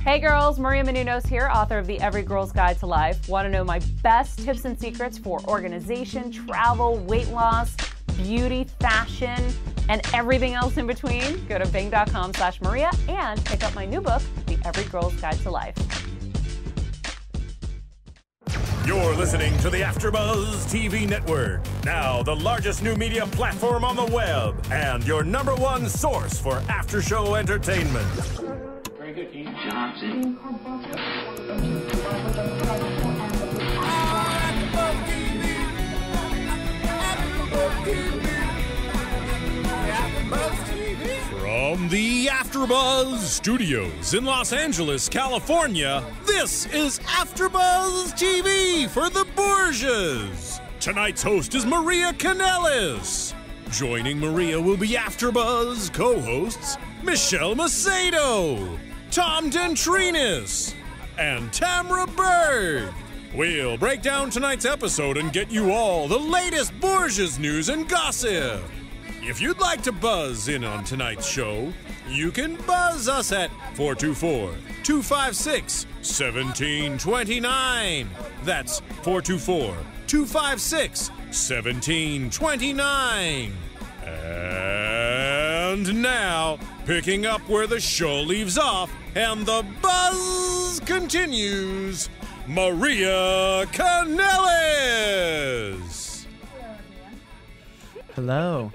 Hey girls, Maria Menounos here, author of the Every Girl's Guide to Life. Want to know my best tips and secrets for organization, travel, weight loss, beauty, fashion, and everything else in between? Go to bing.com/Maria and pick up my new book, The Every Girl's Guide to Life. You're listening to the AFTERBUZZ TV network. Now the largest new media platform on the web and your #1 source for after-show entertainment. Very good, King Johnson. From the AFTERBUZZ Studios in Los Angeles, California, this is AFTERBUZZ TV for The Borgias. Tonight's host is Maria Kanellis. Joining Maria will be AFTERBUZZ co-hosts Michelle Macedo, Tom DeTrinis, and Tamara Berg. We'll break down tonight's episode and get you all the latest Borgias news and gossip. If you'd like to buzz in on tonight's show, you can buzz us at 424-256-1729. That's 424-256-1729. And now, picking up where the show leaves off and the buzz continues, Maria Kanellis. Hello.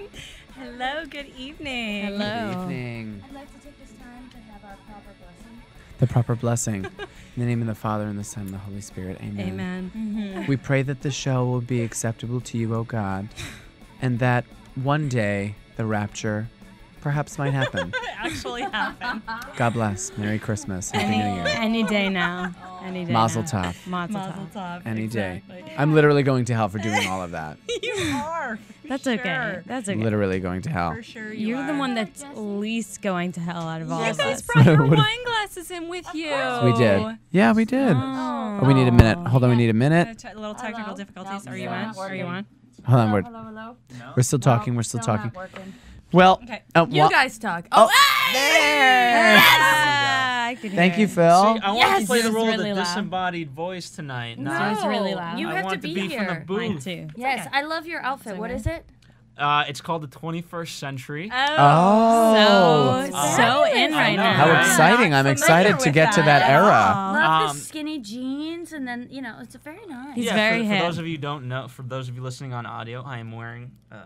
Hello, good evening. Hello. Good evening. I'd like to take this time to have our proper blessing. The proper blessing. In the name of the Father, and the Son, and the Holy Spirit. Amen. Amen. Mm-hmm. We pray that the show will be acceptable to you, O God, and that one day the rapture perhaps might happen. Actually happened. God bless. Merry Christmas. Happy New Year. Any day now. Any day Mazel now. tov. Mazel tov. Any Exactly. day. I'm literally going to hell for doing all of that. You are. That's Sure. okay. That's okay. Literally going to hell. For sure You're the one that's least going to hell out of all You of guys us. brought your What if- wine glasses in with you. We did. Yeah, we did. Oh. Oh, we need a minute. Hold on, we need a minute. Little technical Hello? difficulties. No, Are you still on? not Are you working. on? Hold on, Hello. we're still talking. No, We're still still talking. not working. Well, Okay. You guys talk. Oh, Yeah, I could Thank hear you, it. Phil. I want Yes, to play it the was role really of the loud. disembodied voice tonight. No, Not, it was really loud. You I have want to be from the here. booth. Mine too. Yes, I love your outfit. What is it? It's called the 21st Century. Oh. So in right now. How Right. exciting. I'm excited to get to that era. Love Um, the skinny jeans, and then it's very nice. He's yeah, very for hip. those of you who don't know, for those of you listening on audio, I am wearing a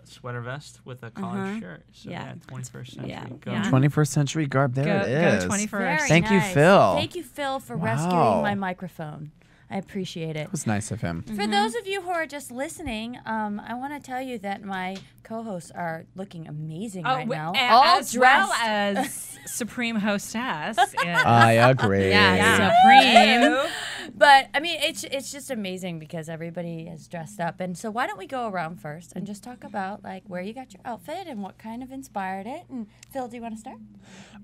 sweater vest with a collared shirt. So Yeah. 21st Century. Yeah. Go. Yeah. 21st century garb. There it is. Go 21st. Very Thank you, nice. Phil. Thank you, Phil, for Wow. rescuing my microphone. I appreciate it. That was nice of him. For those of you who are just listening, I want to tell you that my co-hosts are looking amazing right now. All as well dressed. as Supreme Hostess. I agree. Supreme. But I mean, it's just amazing because everybody is dressed up. And so why don't we go around first and just talk about like where you got your outfit and what kind of inspired it? And Phil, do you want to start?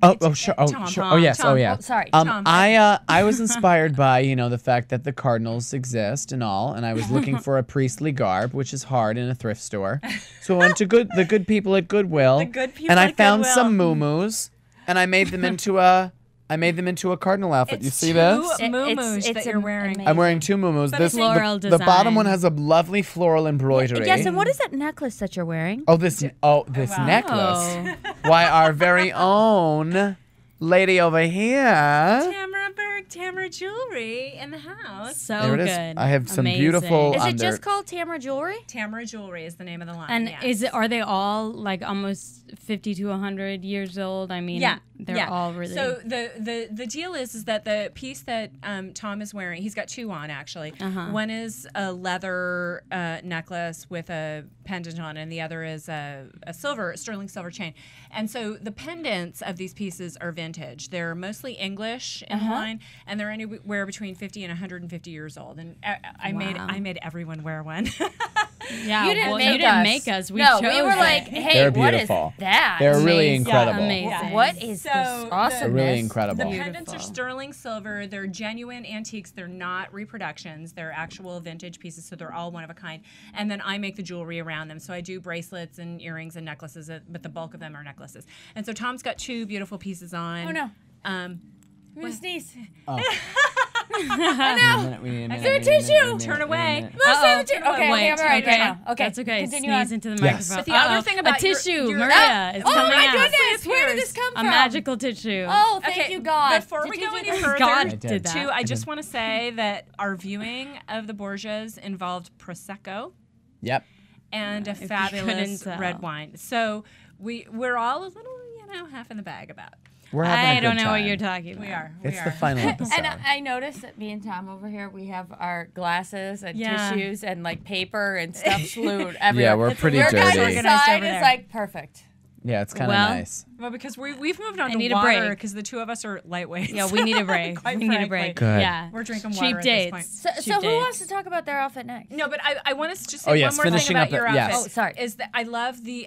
Oh, sure. Oh, Tom, sure. Tom, Oh, yes. Tom. Oh, yeah. Oh, sorry. Tom. I was inspired by, the fact that the Cardinals exist and all, and I was looking for a priestly garb, which is hard in a thrift store. So I went to the good people at Goodwill. The good people and I at found Goodwill. some muumuus, and I made them into a cardinal outfit. You see this? Muumuus that you're wearing. amazing. I'm wearing two muumuus. But This it's floral the bottom one design. has a lovely floral embroidery. Yes, and what is that necklace that you're wearing? Oh, this necklace. Why, our very own lady over here. Tamara Berg, Tamara Jewelry in the house. So There it is. good. I have some Amazing. beautiful. Is it there- just called Tamara Jewelry? Tamara Jewelry is the name of the line. And yes. are they all like almost 50 to 100 years old? I mean, Yeah, they're all really. So the deal is that the piece that Tom is wearing, he's got two on actually. One is a leather necklace with a pendant on, and the other is a sterling silver chain. And so the pendants of these pieces are vintage. They're mostly English in line, and they're anywhere between 50 and 150 years old. And I made everyone wear one. yeah, You didn't well, make you us. didn't make us. We no, chose we were it. like, hey, They're what is beautiful. that? They're really Amazing. incredible. Amazing. What is this awesomeness? They're really incredible. The pendants are Beautiful. sterling silver. They're genuine antiques. They're not reproductions. They're actual vintage pieces, so they're all one of a kind. And then I make the jewelry around them. So I do bracelets and earrings and necklaces, but the bulk of them are necklaces. And so Tom's got two beautiful pieces on. Oh, no. I'm gonna sneeze. Oh. Is there a tissue? Turn away. Okay, I'm all right okay. now. Okay, That's okay. Continue Sneeze on. into the Yes. microphone. But the other thing about a tissue, your Maria, is Oh coming my out. goodness! Where did this come A from? magical tissue. Oh, thank you, God. Before we Did you go do any that? further, God did that. too, I just want to say that our viewing of the Borgias involved Prosecco Yep. and a couldn't fabulous tell. red wine. So we're all a little, half in the bag about. We're having a I good don't know what time. you're talking about. We are. It's the final episode. And I noticed that me and Tom over here, we have our glasses and Yeah. tissues and like paper and stuff slewed everywhere. Yeah, we're pretty Your guys' dirty. Organized side over is there. like perfect. Yeah, it's kind of Well, nice. Well, because we've moved on I to need a water break. because the two of us are lightweights. Yeah, we need a break. Quite we need a frankly. break. Good. Yeah. We're drinking water Cheap at dates. this point. So Cheap who dates. wants to talk about their outfit next? No, but I want us to just say Oh, yes, one more finishing thing up about your the- yes. outfit. Oh, sorry. Is that I love the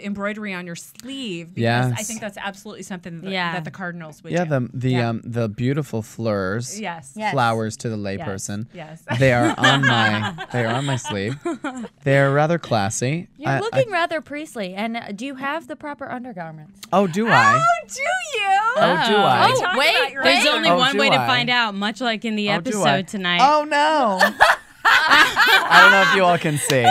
embroidery on your sleeve because I Yes. think that's absolutely something that, Yeah. that the Cardinals would Yeah, do. the beautiful fleurs. Yes. Yes. Flowers to the layperson. Yes. They are on my sleeve. They're rather classy. You're looking rather priestly. And do you have the proper undergarments? Oh, do I? Oh, do you? Oh, do I? Oh, Talk wait, about your There's wait. only Oh, one do way to I? find out, much like in the Oh, do I? episode tonight. Oh no! I don't know if you all can see,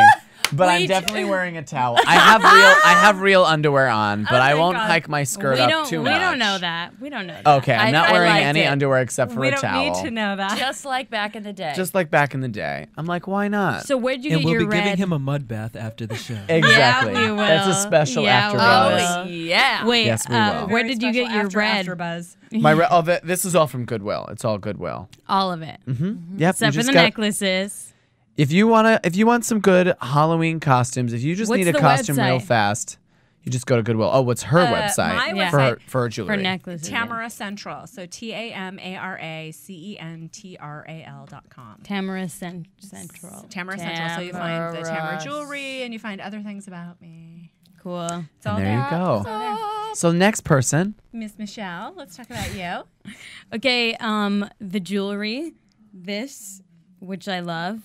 but I'm definitely wearing a towel. I have real underwear on, but I thank won't God. hike my skirt we up don't. too We much. don't know that. We don't know that. Okay, I'm not I wearing liked any it. underwear except for We a don't towel. need to know that. Just like back in the day. Just like back in the day. I'm like, why not? So where'd you And get we'll your be red? giving him a mud bath after the show. Exactly. Yeah, we will. That's a special Yeah, we AfterBuzz. oh, yeah. Wait, Yes, we will. where did you get your red? AfterBuzz. This is all from Goodwill. It's all Goodwill. All of it, Yep. except you for just the got- necklaces. If you want some good Halloween costumes, if you just What's need a the costume real website? fast, you just go to Goodwill. Oh, what's her website? my Yeah. for her, website for her jewelry. For necklaces. Tamara Central. So TamaraCentral.com. Tamara Central. Tamara Central. So you find the Tamara jewelry and you find other things about me. Cool. It's all And there you there. go. It's all there. So next person. Miss Michelle, let's talk about you. Okay, the jewelry, this, which I love,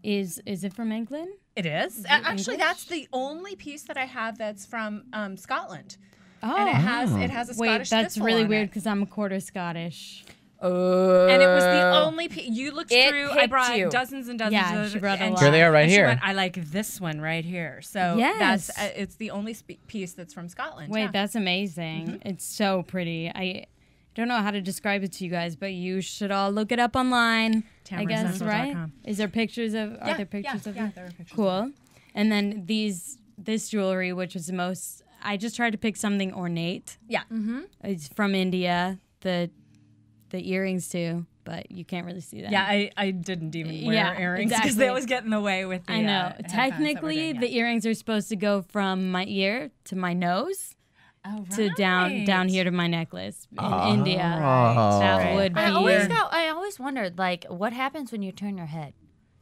is it from England? It is. Actually, that's the only piece that I have that's from Scotland. Oh, And it has a wait, Scottish that's thistle really on weird it. because I'm a quarter Scottish. And it was the only piece. You looked It through. I picked brought you. dozens and dozens Yeah, of she brought a and lot. Here they are right and she here. went, I like this one right here. So Yes. it's the only piece that's from Scotland. Wait, yeah. that's amazing. It's so pretty. I don't know how to describe it to you guys, but you should all look it up online. I guess, right? TamaraCentral.com. Is there pictures of? Are Yeah, there pictures of yeah, it? there are pictures. Cool. And then this jewelry, which is the most. I just tried to pick something ornate. Yeah. It's from India. The earrings too, but you can't really see that. Yeah, I didn't even wear Yeah, earrings because exactly. they always get in the way with the I know. headphones that we're Technically, doing, yeah. the earrings are supposed to go from my ear to my nose Oh, to down right. here to my necklace in Oh. India. Right. That Right. would be. I always wondered, like, what happens when you turn your head?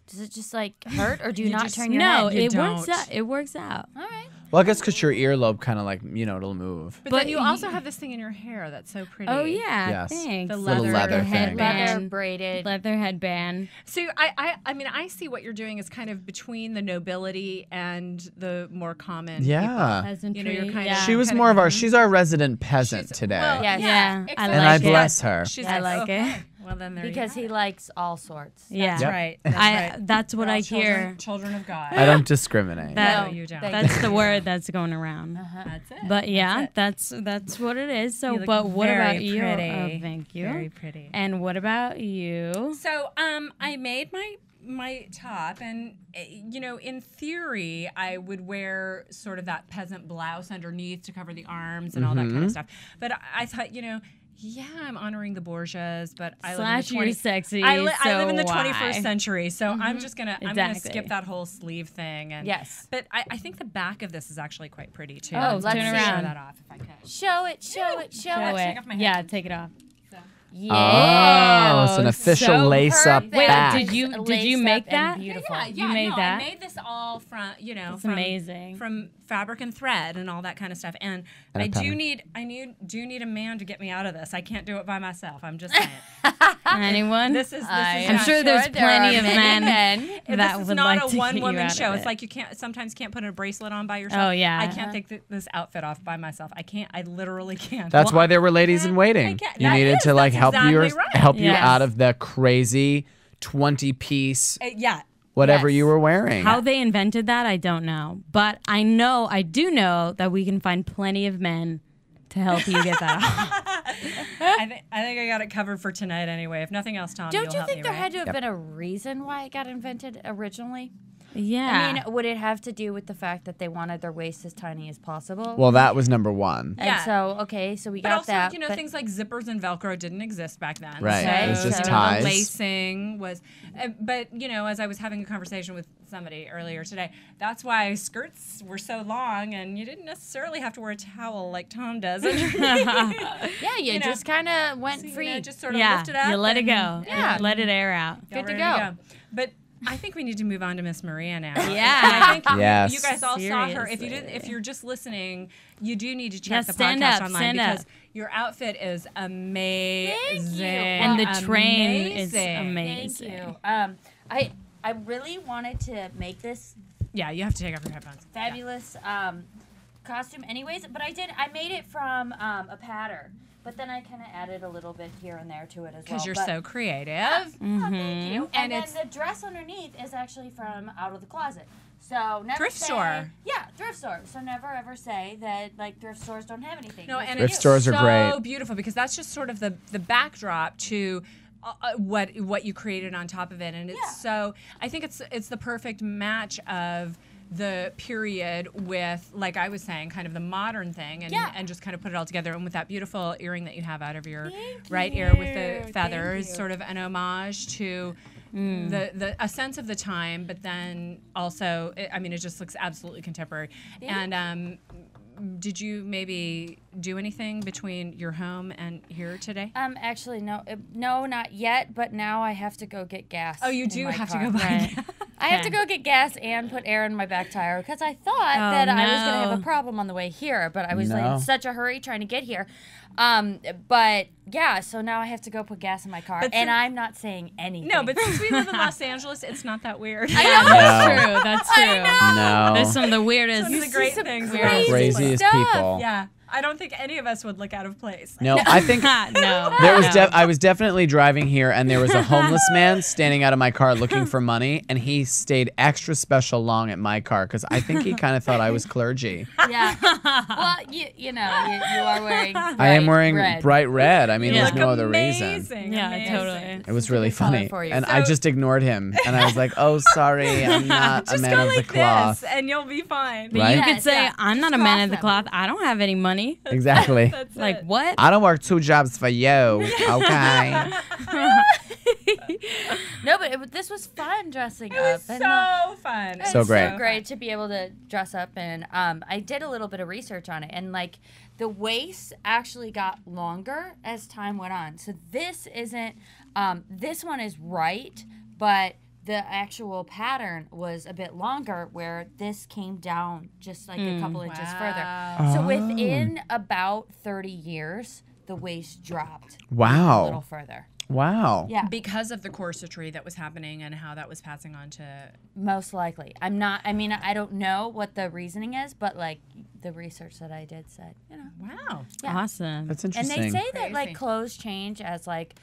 Does it just like hurt, or do you, You not just- turn your No, head? You it works don't. out. It works out. All right. Well, I guess because your earlobe kind of like, it'll move. But But then you y- also have this thing in your hair that's so pretty. Oh yeah, Yes. thanks. The Little leather thing. headband, Leather braided. leather headband. So I mean, I see what you're doing is kind of between the nobility and the more common. Yeah. Peasantry. You know, you're kind yeah. of- She was kinda- more of our, she's our resident peasant She's- today. well, Yes. Yeah, exactly. I and I like it. bless her. She's I like it. Well, then there Because you he go. likes all sorts. Yeah, That's Yep. right. That's right. that's what We're all I hear. Children of God. I don't discriminate. That- No, you don't. That's the word that's going around. That's it. But yeah, it. that's what it is. So, You look but what very about you? pretty. Oh, thank you. Very pretty. And what about you? So I made my top, and in theory, I would wear sort of that peasant blouse underneath to cover the arms and all that kind of stuff. But I thought, yeah, I'm honoring the Borgias, but I live in Slash, the you're sexy. I live in the so 21st why? century, so I'm just gonna Exactly. skip that whole sleeve thing. And Yes. but I think the back of this is actually quite pretty too. Oh, So let's I'm see. gonna show around. that off if I could. Show it, show it, show Show it. it. take off my Yeah, headphones. take it off. Yeah. Oh, it's an official so lace-up perfect. Wait, back. did you Laced make up and that? beautiful. Yeah, You made no, that? I made this all from It's amazing. from fabric and thread and all that kind of stuff. And And a I do pattern. need a man to get me out of this. I can't do it by myself. I'm just saying. Anyone? This is I'm not sure there's there are plenty of many men If that this is would not like a to get you one-woman out show. of It's it. like you sometimes can't put a bracelet on by yourself. Oh, yeah. I can't take this outfit off by myself. I literally can't. That's why there were ladies in waiting. can't- You that needed is- to like that's help you exactly right. help you Yes. out of the crazy 20-piece Yeah. whatever Yes. you were wearing. How they invented that, I don't know. But I do know that we can find plenty of men to help you get that off. I think I got it covered for tonight anyway. If nothing else, Tom, Don't you'll you help think me, there right? had to have been a reason why it got invented originally? Yeah. I mean, would it have to do with the fact that they wanted their waist as tiny as possible? Well, that was number one. and Yeah. so, okay, so we But got also, that. but things like zippers and Velcro didn't exist back then. Right. So, It was just the ties. lacing was, but as I was having a conversation with somebody earlier today, that's why skirts were so long, and you didn't necessarily have to wear a towel like Tom does. yeah, you, know, just kind of went So, free. just sort of yeah, lift it up. you let it and go. Yeah. Let it air out. y'all Good to ready go. But I think we need to move on to Miss Maria now. Yeah. And I think Yes. you guys all saw her. If Seriously. you're just listening, you do need to check Yeah, the stand podcast up, online stand because up. your outfit is amazing. And the train is Amazing. amazing. Thank you. I really wanted to make this Yeah, you have to take off your headphones. fabulous costume anyways, but I made it from a pattern. But then I kind of added a little bit here and there to it as well. Because you're but- so creative. Oh, thank you. And And then it's- the dress underneath is actually from out of the closet. So never Thrift say, store. Yeah, thrift store. So never ever say that like thrift stores don't have anything. No, Yes, and they Thrift it's do. stores are so great. beautiful because that's just sort of the backdrop to what you created on top of it, and it's Yeah. so. I think it's the perfect match of the period with, like I was saying, kind of the modern thing, and Yeah. and just kind of put it all together. And with that beautiful earring that you have out of your Thank right you. ear with the Thank feathers, you. sort of an homage to. A sense of the time, but then also, it just looks absolutely contemporary. And did you maybe do anything between your home and here today? Actually, no, not yet. But now I have to go get gas. Oh, you in do my have car. to go buy Right. gas. I have to go get gas and put air in my back tire because I thought that I was gonna have no. a problem on the way here, but I was like, No. in such a hurry trying to get here. But yeah, so now I have to go put gas in my car, But and since- I'm not saying anything. No, but since we live in Los Angeles, it's not that weird. That's No. true. That's true. No. There's some of the weirdest. One of the great things. crazy about it. Craziest stuff. people. Yeah, I don't think any of us would look out of place. No, I think no. there was. no. I was definitely driving here, and there was a homeless man standing out of my car looking for money, and he stayed extra special long at my car because I think he kind of thought I was clergy. Yeah. Well, you are wearing. I am wearing red. bright red. I mean, Yeah. there's no other Amazing, reason. Yeah, amazing. totally. It was really color funny, for you. and I So- just ignored him, and I was like, "Oh, sorry, I'm not a Just man go of the like cloth." this, and you'll be fine. But Right? you could Yes, say, yeah. I'm not a Just man cross of the them. cloth. I don't have any money. Exactly. That's Like, it. what? I don't work 2 jobs for you. Okay. No, but this was fun dressing It was up. and, so fun. So it's great. so great to be able to dress up, and I did a little bit of research on it, and like the waist actually got longer as time went on. So this isn't this one is right, but the actual pattern was a bit longer, where this came down just like a couple inches further. So Oh. within about 30 years, the waist dropped a little Wow. further. Wow. Yeah, Because of the corsetry that was happening and how that was passing on to. most likely. I don't know what the reasoning is, but like the research that I did said, Wow. Yeah. Awesome. And That's interesting. they say that like Crazy. clothes change as like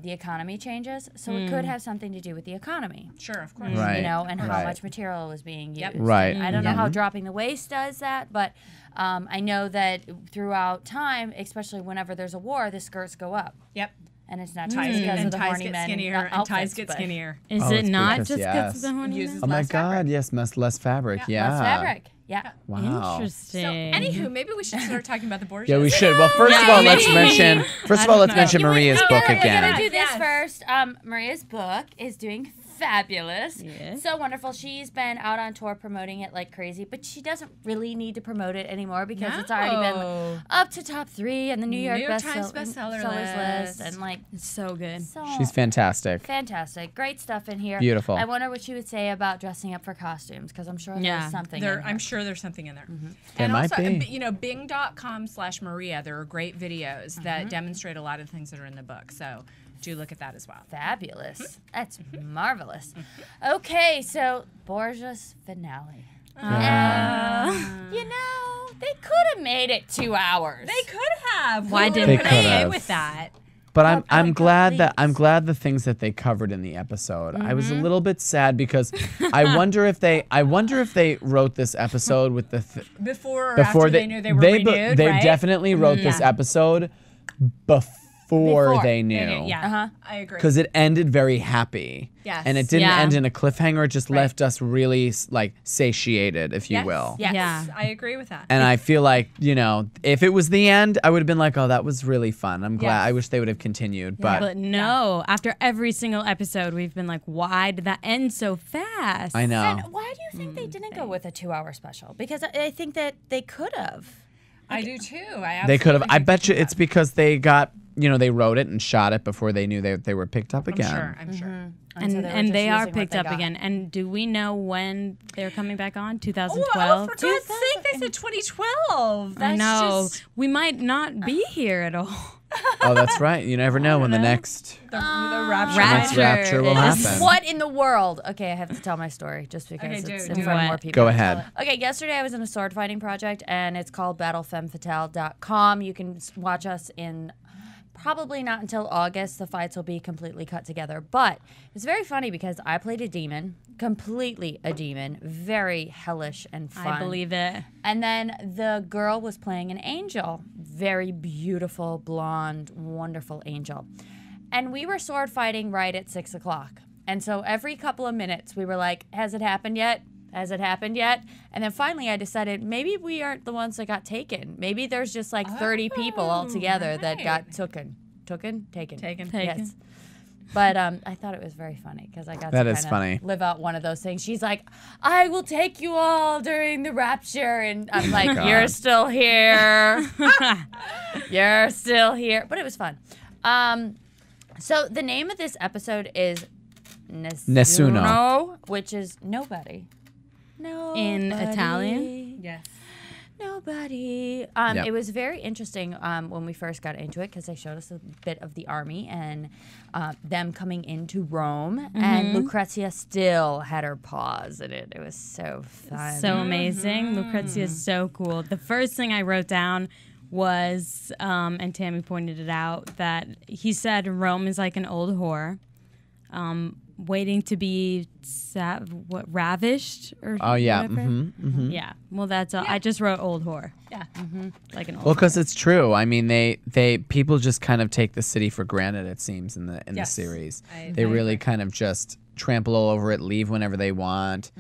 the economy changes, so it could have something to do with the economy. Sure, of course. Right. And how Right. much material was being used. Yep. Right. I don't know Yeah. how dropping the waist does that, but I know that throughout time, especially whenever there's a war, the skirts go up. Yep. And it's not just Ties because of and the ties horny get men skinnier, outfits, and ties get but skinnier. Is Oh, it it's not because, just because yes. of the horny Uses men? Oh my less fabric. God! Yes, less fabric. Yeah. less fabric. Yeah. Wow. Interesting. So, anywho, maybe we should start talking about the Borgias. Yeah, we should. Well, first of all, let's mention. First of all, let's mention Maria's book We gotta again. do this Yes. first. Maria's book is doing fabulous. Yes. So wonderful. She's been out on tour promoting it like crazy, but she doesn't really need to promote it anymore because it's already been up to top 3 and the New York Times bestseller list. And like, It's so good. She's fantastic. fantastic. Great stuff in here. Beautiful. I wonder what she would say about dressing up for costumes because I'm sure there's something in I'm sure there's something in there. There And might also, be. you know, bing.com/Maria, there are great videos that demonstrate a lot of things that are in the book. So do look at that as well. Fabulous. That's marvelous. Okay, so Borgias finale. And, you know, they could have made it 2 hours. They could have. Why We didn't would've they? been They okay could've. with that. But I'm glad please. that the things that they covered in the episode. I was a little bit sad because I wonder if they wrote this episode with the Before or after they knew they were renewed, they right? definitely wrote this episode before they knew. Yeah, I agree. Because it ended very happy. Yes. And it didn't Yeah. end in a cliffhanger. It just left us really like satiated, if you will. Yes, Yeah. I agree with that. And I feel like, you know, if it was the end, I would have been like, oh, that was really fun. I'm glad. Yes. I wish they would have continued. But no, after every single episode, we've been like, why did that end so fast? I know. And why do you think they didn't go with a 2-hour special? Because I think that they could have. I do too. They could have. I bet you think it's because they got, you know, they wrote it and shot it before they knew they were picked up again. I'm sure. And they are picked up again. And do we know when they're coming back on? 2012? Oh, for God's sake, they said 2012. That's I know. just We might not be here at all. Oh, that's right. You never know when the next the rapture. next rapture will is- happen. What in the world? Okay, I have to tell my story just because Okay, it's do in front of it. more people. Go ahead. Okay, yesterday I was in a sword fighting project and it's called battlefemmefatale.com. You can watch us in probably not until August. The fights will be completely cut together. But it's very funny because I played a demon, completely a demon, very hellish and fun. I believe it. And then the girl was playing an angel, very beautiful, blonde, wonderful angel. And we were sword fighting right at 6 o'clock. And so every couple of minutes we were like, has it happened yet? Has it happened yet? And then finally I decided maybe we aren't the ones that got taken. Maybe there's just like 30 people altogether that got taken. Yes. But I thought it was very funny because I got That to is kind funny. of live out one of those things. She's like, I will take you all during the rapture. And I'm like, you're still here. You're still here. But it was fun. So the name of this episode is Nessuno. which is nobody. Nobody. In Italian? Yes. Nobody. Yep. It was very interesting when we first got into it because they showed us a bit of the army and them coming into Rome. And Lucrezia still had her paws in it. It was so fun. So amazing. Lucrezia is so cool. The first thing I wrote down was, and Tammy pointed it out, that he said Rome is like an old whore, waiting to be ravished or Oh yeah. whatever. Yeah. Well, that's all. I just wrote old whore. Yeah. Like an old. Well, because it's true. I mean, they people just kind of take the city for granted. It seems in the Yes. series, I they really agree. kind of just trample all over it, leave whenever they want.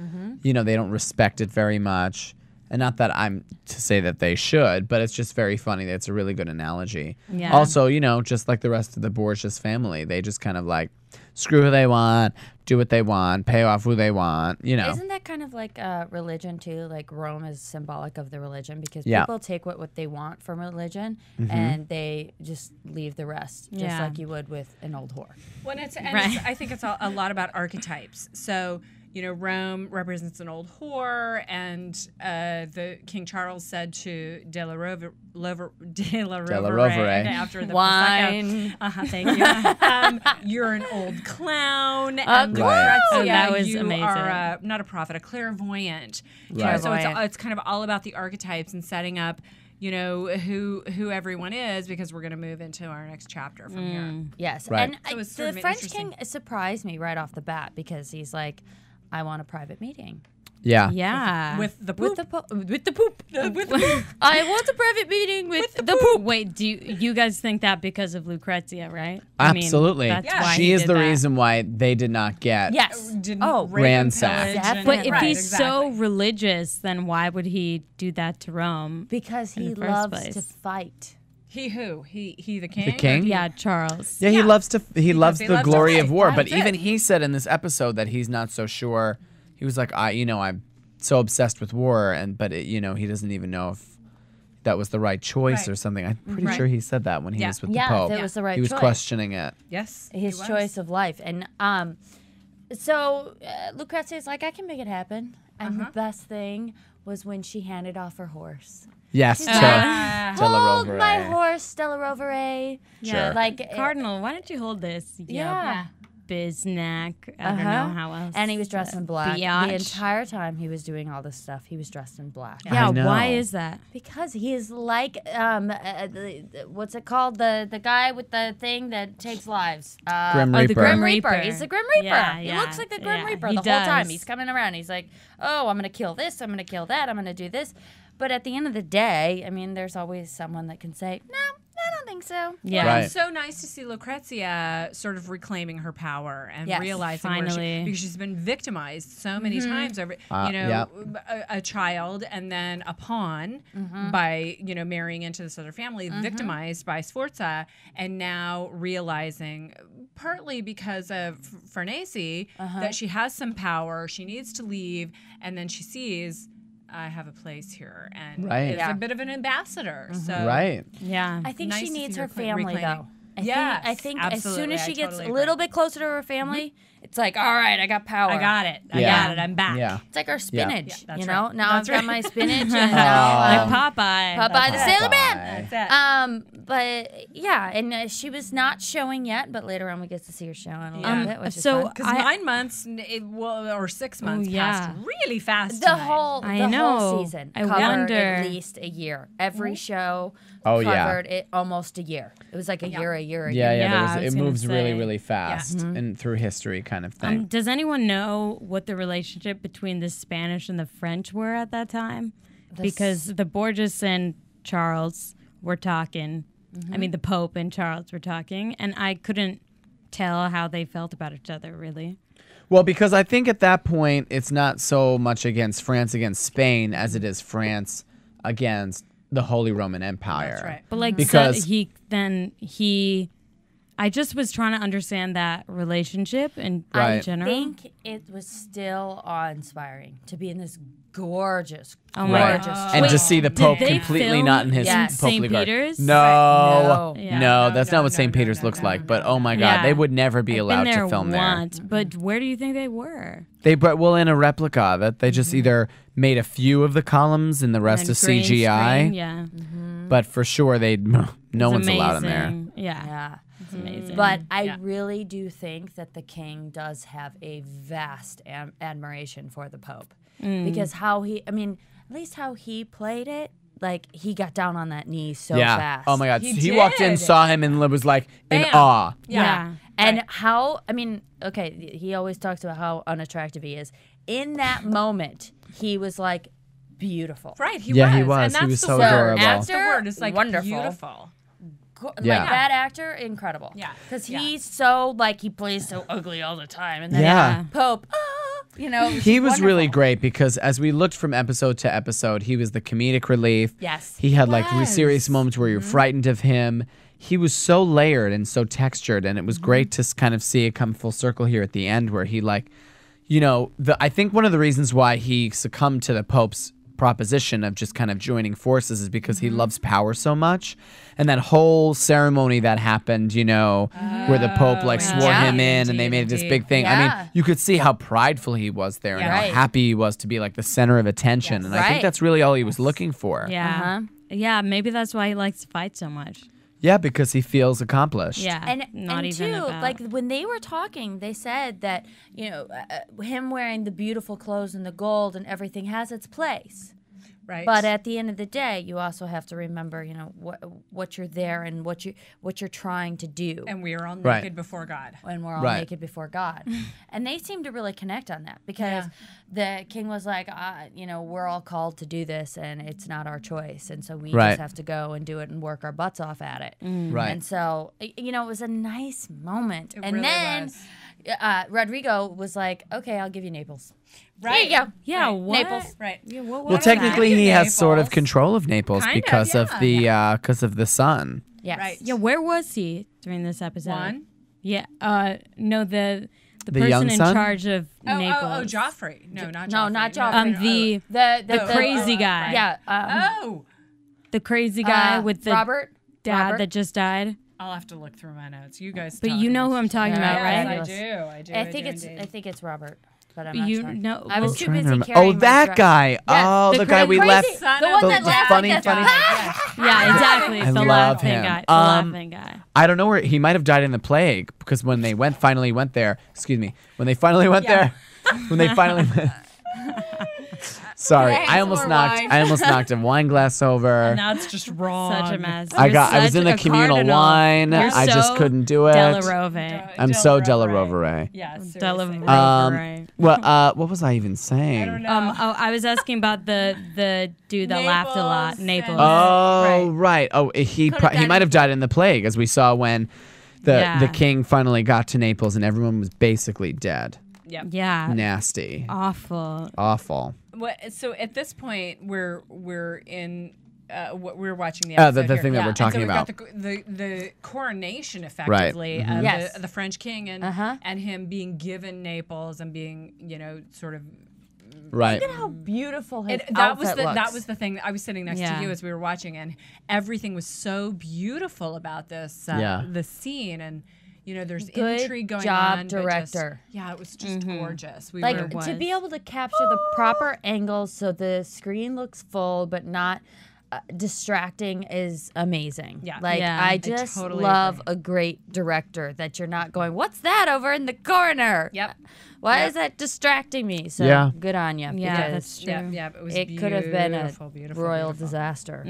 You know, they don't respect it very much. And not that I'm to say that they should, but it's just very funny. That's a really good analogy. Yeah. Also, you know, just like the rest of the Borgias family, they just kind of like screw who they want, do what they want, pay off who they want, you know. Isn't that kind of like religion too? Like Rome is symbolic of the religion because Yeah. people take what they want from religion and they just leave the rest, just Yeah. like you would with an old whore. I think it's a lot about archetypes. So, you know, Rome represents an old whore, and the King Charles said to De La Rovere after the Wine. Prosecco, thank you. You're an old clown. And Right. Oh, that was you amazing. are not a prophet, a clairvoyant. You know, Right. so Clairvoyant. it's kind of all about the archetypes and setting up, you know, who everyone is, because we're going to move into our next chapter from here. Yes. Right. And So it was sort the of an French interesting- king surprised me right off the bat because he's like, I want a private meeting. Yeah. Yeah. With the poop. With the poop. I want a private meeting with the poop. Wait, do you guys think that because of Lucrezia, right? Absolutely. That's why She he is did the that. reason why they did not get. Yes. Didn't Oh, rape and ransacked. pillage and- But if Right, he's so exactly. religious, then why would he do that to Rome? Because he the first loves place. to fight. He who? He the king? The king? Yeah, Charles. Yeah, he loves to. He loves he the loves to glory fight. of war. But That's even it. he said in this episode that he's not so sure. He was like, I'm so obsessed with war, but he doesn't even know if that was the right choice Right. or something. I'm pretty Right. sure he said that when he Yeah. was with Yeah, the Pope. if it was the right he was choice. questioning it. Yes. His he was. choice of life. And so Lucrezia's like, I can make it happen. And the best thing was when she handed off her horse. Yes, Ah. Stella Hold Rovere. my horse, Stella Rovere. Sure. Like Cardinal, why don't you hold this? Yeah. Biznack. I don't know how else. And he was dressed in black. Biatch. The entire time he was doing all this stuff, he was dressed in black. Yeah, I know. why is that? Because he is like, what's it called? The guy with the thing that takes lives. Grim the Reaper. Grim Reaper. Reaper. He's the Grim Reaper. Yeah, He yeah, looks like the Grim yeah, Reaper he the whole time. does. He's coming around. He's like, oh, I'm going to kill this. I'm going to kill that. I'm going to do this. But at the end of the day, I mean, there's always someone that can say, no, I don't think so. Yeah. Right. It's so nice to see Lucrezia sort of reclaiming her power and Yes, realizing where finally. because she's been victimized so many times over, yeah. a child and then a pawn by, marrying into this other family, victimized by Sforza, and now realizing partly because of Farnese that she has some power, she needs to leave, and then she sees, I have a place here, and Right. it's Yeah. a bit of an ambassador. So Right. Yeah. I think Nice she to needs see her her family, reclaiming. though. Yes, I think as soon absolutely. as I she gets totally a little agree. bit closer to her family, it's like, all right, I got power. I got it. I Yeah. got it. I'm back. Yeah. It's like our spinach, that's you know? right. Now That's I've got right. my spinach and now Like Popeye. Popeye the Sailor Man. That's it. But yeah, and she was not showing yet, but later on we get to see her showing a little bit, which is so fun. Because 9 months, or 6 months passed really fast. The tonight. whole I whole know. season I covered wonder. at least a year. Every show Oh, yeah. covered it almost a year. It was like a year. Yeah, Yeah, I it was gonna moves really, say. really fast and through history kind of thing. Does anyone know what the relationship between the Spanish and the French were at that time? Because the Borgias and Charles were talking. I mean, the Pope and Charles were talking, and I couldn't tell how they felt about each other, really. Well, because I think at that point it's not so much against France against Spain as it is France against the Holy Roman Empire. That's right. But like, Because- I just was trying to understand that relationship in Right. general. I think it was still awe-inspiring to be in this gorgeous, Oh my Right. gorgeous. And Wait, to see the did Pope they completely film not in his Yes. Popely St. garb. Peter's? No, No. Yeah. no, that's not what St. no, Peter's no, looks no, like. no, But no, oh my no. God, Yeah. they would never be I've allowed been there to film once, but where do you think they were? there. They brought in a replica of it. They just either made a few of the columns and the rest And is green CGI. screen, yeah. But for sure, no It's one's allowed in there. amazing. Yeah. Yeah. It's amazing. But I really do think that the king does have a vast admiration for the Pope. Because at least how he played it, like he got down on that knee so Yeah. fast. Oh my God. He He walked in, did. saw him, and was like in Bam. awe. yeah. And he always talks about how unattractive he is. In that moment, he was like beautiful. Right, he Yeah, was. he was. And that's He was the so word. adorable. That's the Actor, word. It's like wonderful. beautiful. Yeah. Like that actor, incredible. Yeah. Because Yeah. he's so like he plays so ugly all the time, and then Yeah. Pope, He was really wonderful. great because as we looked from episode to episode, he was the comedic relief. Yes, He had like was. serious moments where you're frightened of him. He was so layered and so textured, and it was great to kind of see it come full circle here at the end where he I think one of the reasons why he succumbed to the Pope's proposition of just kind of joining forces is because he loves power so much. And that whole ceremony that happened, where the Pope swore yeah. him in and they made this big thing. I Yeah. mean, you could see how prideful he was there and Yeah. how Right. happy he was to be like the center of attention. And I think Right. that's really all he was looking for. Yeah. Yeah, maybe that's why he likes to fight so much. Yeah, because he feels accomplished. Yeah. And not even too, about. like when they were talking, they said that him wearing the beautiful clothes and the gold and everything has its place. Right. But at the end of the day, you also have to remember, what you're there and what you're trying to do. and we are all naked Right. before God. When we're all Right. naked before God. And they seem to really connect on that because the king was like, we're all called to do this and it's not our choice. And so we Right. just have to go and do it and work our butts off at it. Right. And so, it was a nice moment. It and really then was. Rodrigo was like, okay, I'll give you Naples. Right. There you go. Yeah, Right. what? Naples. Right. Yeah, what Well, was that? technically, he has sort of Naples. control of Naples Kind of, because of yeah. the sun. Yes. Right. Yeah, where was he during this episode? Juan? Yeah. No, the The young person in son? charge of Oh, Naples. oh, Joffrey. No, not Joffrey. No, not Joffrey. The crazy guy. Yeah. Oh. The crazy guy with the Robert. dad Robert. that just died. I'll have to look through my notes. You guys But talk you know who amongst I'm talking Yeah, about, right? yourselves. I do. I think it's Robert. But I'm not You sure. know. I was well, too Trying to busy remember- carrying Oh, my that dress. guy. Oh, the guy we crazy- left. Son The of one a that the laughed funny, like that. funny- Yeah, exactly. I the love laughing him. guy. The laughing guy. I don't know where he might have died in the plague because when they finally went there. Excuse me. When they finally went there. When they finally went. Sorry, Can I have I some almost more knocked. wine? I almost knocked a wine glass over. Now it's just wrong. Such a mess. I You're was in such the a communal cardinal. wine. You're I just so couldn't do it. Della Rovere. I'm so Della Rovere. Yeah, Della seriously. Rovere. Well, what was I even saying? I don't know. I was asking about the dude that laughed a lot. Naples. Naples. Oh, right. Oh, he might have died in the plague, as we saw when the king finally got to Naples and everyone was basically dead. Yep. Yeah. Nasty. Awful. Awful. So at this point, we're in. We're watching the Oh, episode the here. thing that we're And so talking we've about. got the coronation, effectively, of Yes. the French king and him being given Naples and being, sort of. Right. Look at how beautiful his That was outfit looks. that was the thing. I was sitting next Yeah. to you as we were watching, and everything was so beautiful about this. The scene, and there's Good intrigue going job, on. but director. it was just gorgeous. We Like were to be able to capture the proper angles so the screen looks full but not distracting is amazing. Yeah. Like Yeah. I I just totally love agree. a great director that you're not going, what's that over in the corner? Yep. Why is that distracting me? So Yeah. good on you. Yeah, because that's true. Yeah, it was. it could have been a beautiful, royal beautiful. disaster.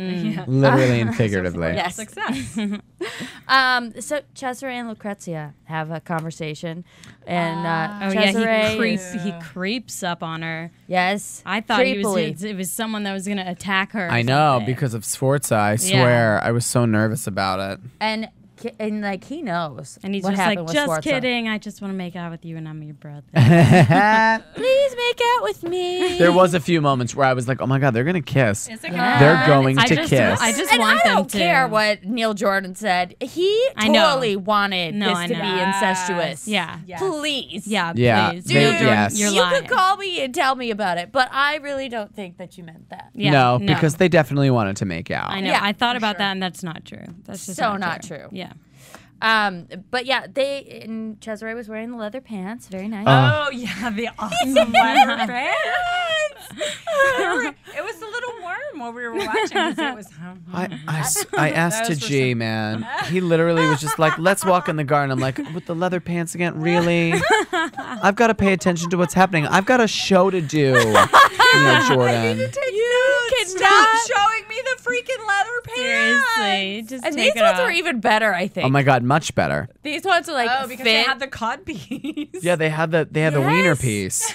Literally and figuratively. Yes. Success. So Cesare and Lucrezia have a conversation, and Oh Cesare yeah, he creeps up on her. yes, I thought creepily. it was someone that was gonna attack her. or I know, something. because of Sforza. I swear. I was so nervous about it. and like he knows, And he's what just happened like, with just Sforza. kidding. I just want to make out with you, and I'm your brother. Please make out with me. There was a few moments where I was like, oh my God, they're going to kiss. Is it Yeah. They're going I to just- kiss. I just and want I them don't to. care what Neil Jordan said. He I know. totally wanted No, this I to know. be incestuous. Yeah. Yes. Please. Yeah. Yeah, Please. they- Neil Jordan, yes. You're You lying. could call me and tell me about it, but I really don't think that you meant that. Yeah, no, because they definitely wanted to make out. I know. Yeah, I thought for about sure. that, and that's not true. That's just So not true. Yeah. But yeah, and Cesare was wearing the leather pants. Very nice. Oh yeah, the awesome leather pants. It was a little warm while we were watching because it was. I asked to was for G, man. He literally was just like, let's walk in the garden. I'm like, with the leather pants again? Really? I've got to pay attention to what's happening. I've got a show to do. Jordan. You Stop cannot. showing me the freaking leather pants. Seriously, just And take these it ones off. are even better, I think. Oh my God, much better. These ones are like Oh, because they fit. had the cod piece. Yeah, they had the wiener Yes. piece.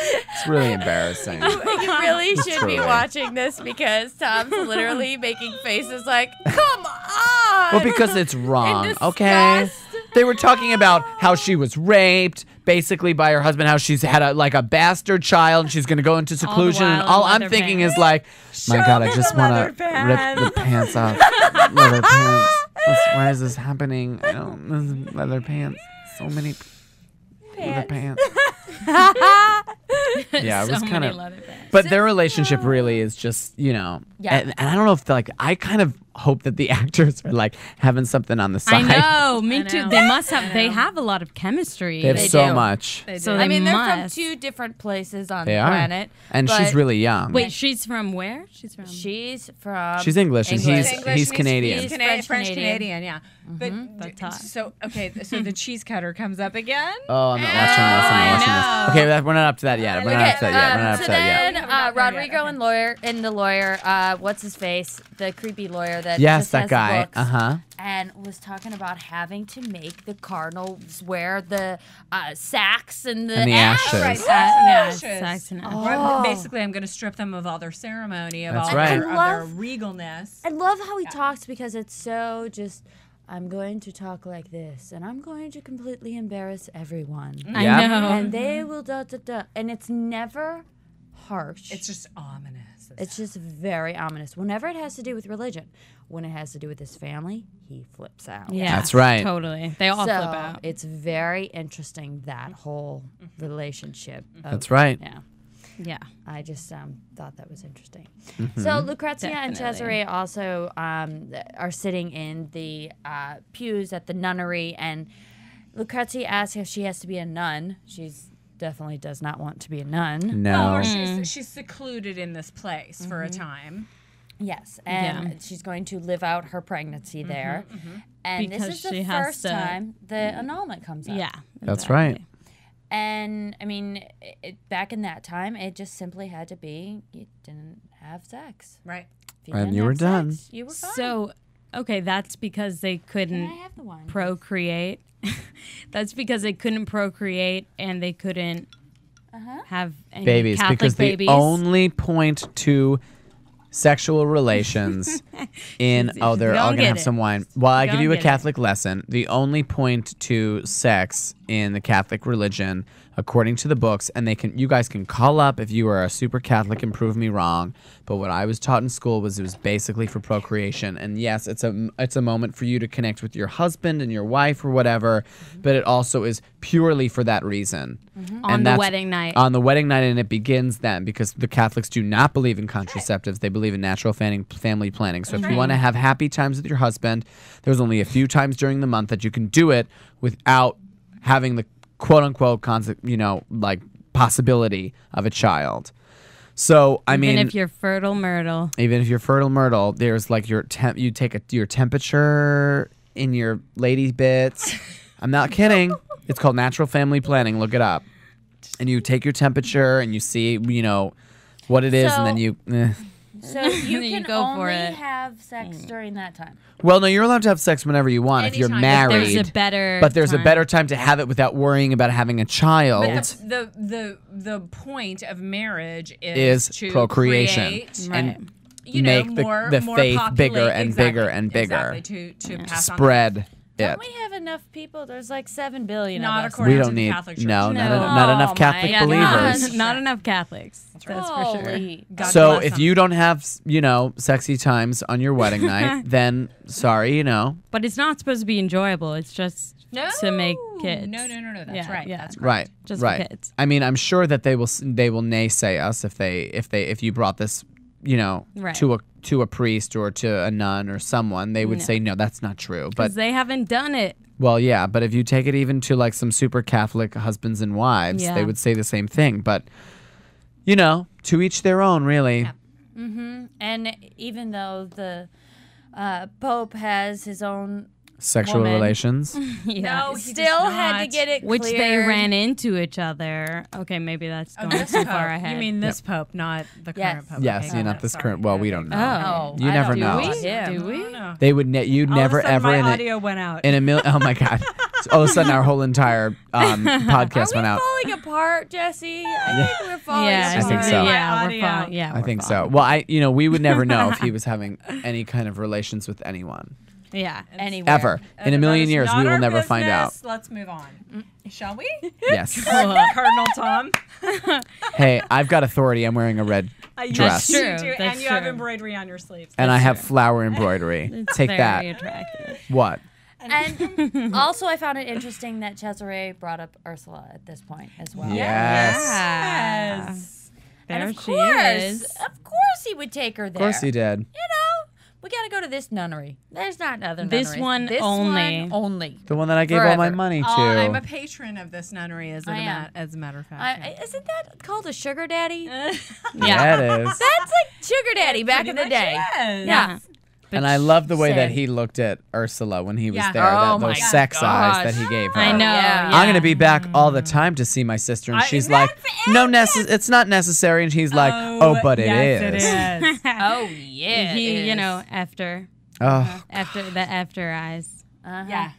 It's really embarrassing. You really should be Truly. watching this because Tom's literally making faces like, come on. Well, because it's wrong, And okay? disgust. They were talking about how she was raped, basically by her husband, how she's had a bast child, and she's going to go into seclusion, and while all in I'm leather thinking pants. is like, my Show God, me I just the want leather to rip the pants off. Leather pants. Why is this happening? I don't. This is leather pants. So many leather pants. Yeah, it was So kind many of. leather pants. But their relationship really is just, Yeah. and I don't know if I kind of hope that the actors are like having something on the side. I know, me I too. know. They must have. They have a lot of chemistry. They have They so do. much. So I mean, they they're from must. two different places on They the are. planet. And she's but really young. Wait, she's from where? She's from. She's from. She's English, and he's English, he's Canadian. he's French French-Canadian. Canadian, yeah. But That's hot. so the cheese cutter comes up again. Oh, I'm not watching this. I'm not watching this. Okay, we're not up to that yet. We're not up to that yet. We're not up so to that yet. then We're not there Rodrigo yet. and the lawyer, what's his face? The creepy lawyer that Yes, just that has guy. books, Uh-huh. and was talking about having to make the Cardinals wear the sacks and the, And the ashes. Right. Yeah, Ashes. Saxon. Oh. Basically, I'm going to strip them of all their ceremony, of That's all right. their, I of their love- regalness. I love how he talks because it's so just I'm going to talk like this, and I'm going to completely embarrass everyone. I Yep. know. And they will da-da-da. And it's never harsh. It's just ominous. It's just very ominous. Whenever it has to do with religion, when it has to do with his family, he flips out. Yeah, That's right. Totally. They all So flip out. it's very interesting, that whole relationship. That's right. Yeah. Yeah. I just thought that was interesting. Mm-hmm. So Lucrezia and Definitely. Cesare also are sitting in the pews at the nunnery, and Lucrezia asks if she has to be a nun. She's definitely does not want to be a nun. No. Or she's secluded in this place for a time. Yes, and she's going to live out her pregnancy there. And Because this is she the has first to- time the annulment comes up. Yeah. That's exactly. right. And I mean, back in that time, it just simply had to be you didn't have sex. Right. If you And didn't you were have done. sex, you were fine. So, okay, that's because they Can couldn't I have the wine? procreate. That's because they couldn't procreate and they couldn't have any Babies, Catholic because babies. the only point to sexual relations in they're all Don't gonna get have it. some wine. While I give Don't you a get it. Catholic lesson, the only point to sex in the Catholic religion, according to the books, and you guys can call up if you are a super Catholic and prove me wrong, but what I was taught in school was it was basically for procreation. And yes, it's a moment for you to connect with your husband and your wife or whatever, but it also is purely for that reason. On the wedding night. On the wedding night, and it begins then, because the Catholics do not believe in contraceptives. They believe in natural family planning. So if you want to have happy times with your husband, there's only a few times during the month that you can do it without having the quote-unquote possibility of a child. So, I mean, Even if you're fertile myrtle. there's like you take your temperature in your lady bits. I'm not kidding. It's called natural family planning. Look it up. And you take your temperature and you see, what it is, and then you. So you You can go for only it. have sex during that time. Well, no, you're allowed to have sex whenever you want if you're Anytime. married. There's a better but there's time. a better time to have it without worrying about having a child. But the point of marriage is to procreation. create, And make the more faith bigger populate- and exactly, bigger and bigger. Exactly, to pass on Spread it. Don't we have enough people? There's like 7 billion Not of us. according We to don't the need Catholic Church. not Oh enough my Catholic God. believers. Not enough Catholics. That's for sure. Holy. God So bless if them. you don't have, sexy times on your wedding night, then sorry, But it's not supposed to be enjoyable. It's just to make kids. No, that's Yeah, right. yeah. That's Right, Just for right. kids. I mean, I'm sure that they will naysay us if you brought this, Right. to a priest or to a nun or someone. They would say no, that's not true. But Because they haven't done it. well, yeah, but if you take it even to like some super Catholic husbands and wives, Yeah. they would say the same thing. But to each their own, really. And even though the Pope has his own Sexual woman. relations. Yeah. No, he still does had to not. get it Which they cleared. ran into each other. Okay, maybe that's going This too pope. far ahead. You mean this pope, not the Yes. current pope? Yes, Okay, not this sorry. current. Well, we don't know. Oh, You I never don't know. about Do we? him. Do we? No. They would you'd All never of a sudden, ever my in audio went out. a million. Oh my god! All of a sudden, our whole entire podcast went Are we out. falling apart, Jesse? I think we're falling yeah, I think so. Yeah, Audio. we're fine. Yeah, I we're think fine. so. Well, we would never know if he was having any kind of relations with anyone Yeah. Anywhere. ever in a million years. We will never find out. Let's move on. Shall we? Yes. Cardinal Tom. Hey, I've got authority. I'm wearing a red dress, true. You do, That's and you have true. embroidery on your sleeves. and I have flower embroidery. It's Take very that. attractive. What? And also, I found it interesting that Cesare brought up Ursula at this point as well. Yes. Yes. There And of she course, is. of course, he would take her there. Of course he did. We got to go to this nunnery. There's not another This nunnery. one This only. one only. The one that I gave all my Forever. money to. Oh, I'm a patron of this nunnery, as I am. a matter of fact. Isn't that called a sugar daddy? Yeah. Yeah, it is. That's like sugar daddy back in the day. Yes. Yeah. And I love the way that Sad. he looked at Ursula when he was Yeah. there. Oh Those my sex eyes gosh. that he gave her. I know. Yeah. I'm gonna be back all the time to see my sister, and she's isn't like, that "No, it's not necessary." And he's like, "Oh, but yes, it is." It is. Oh, yeah. He, it is. after Oh, the after eyes. Uh-huh. Yeah.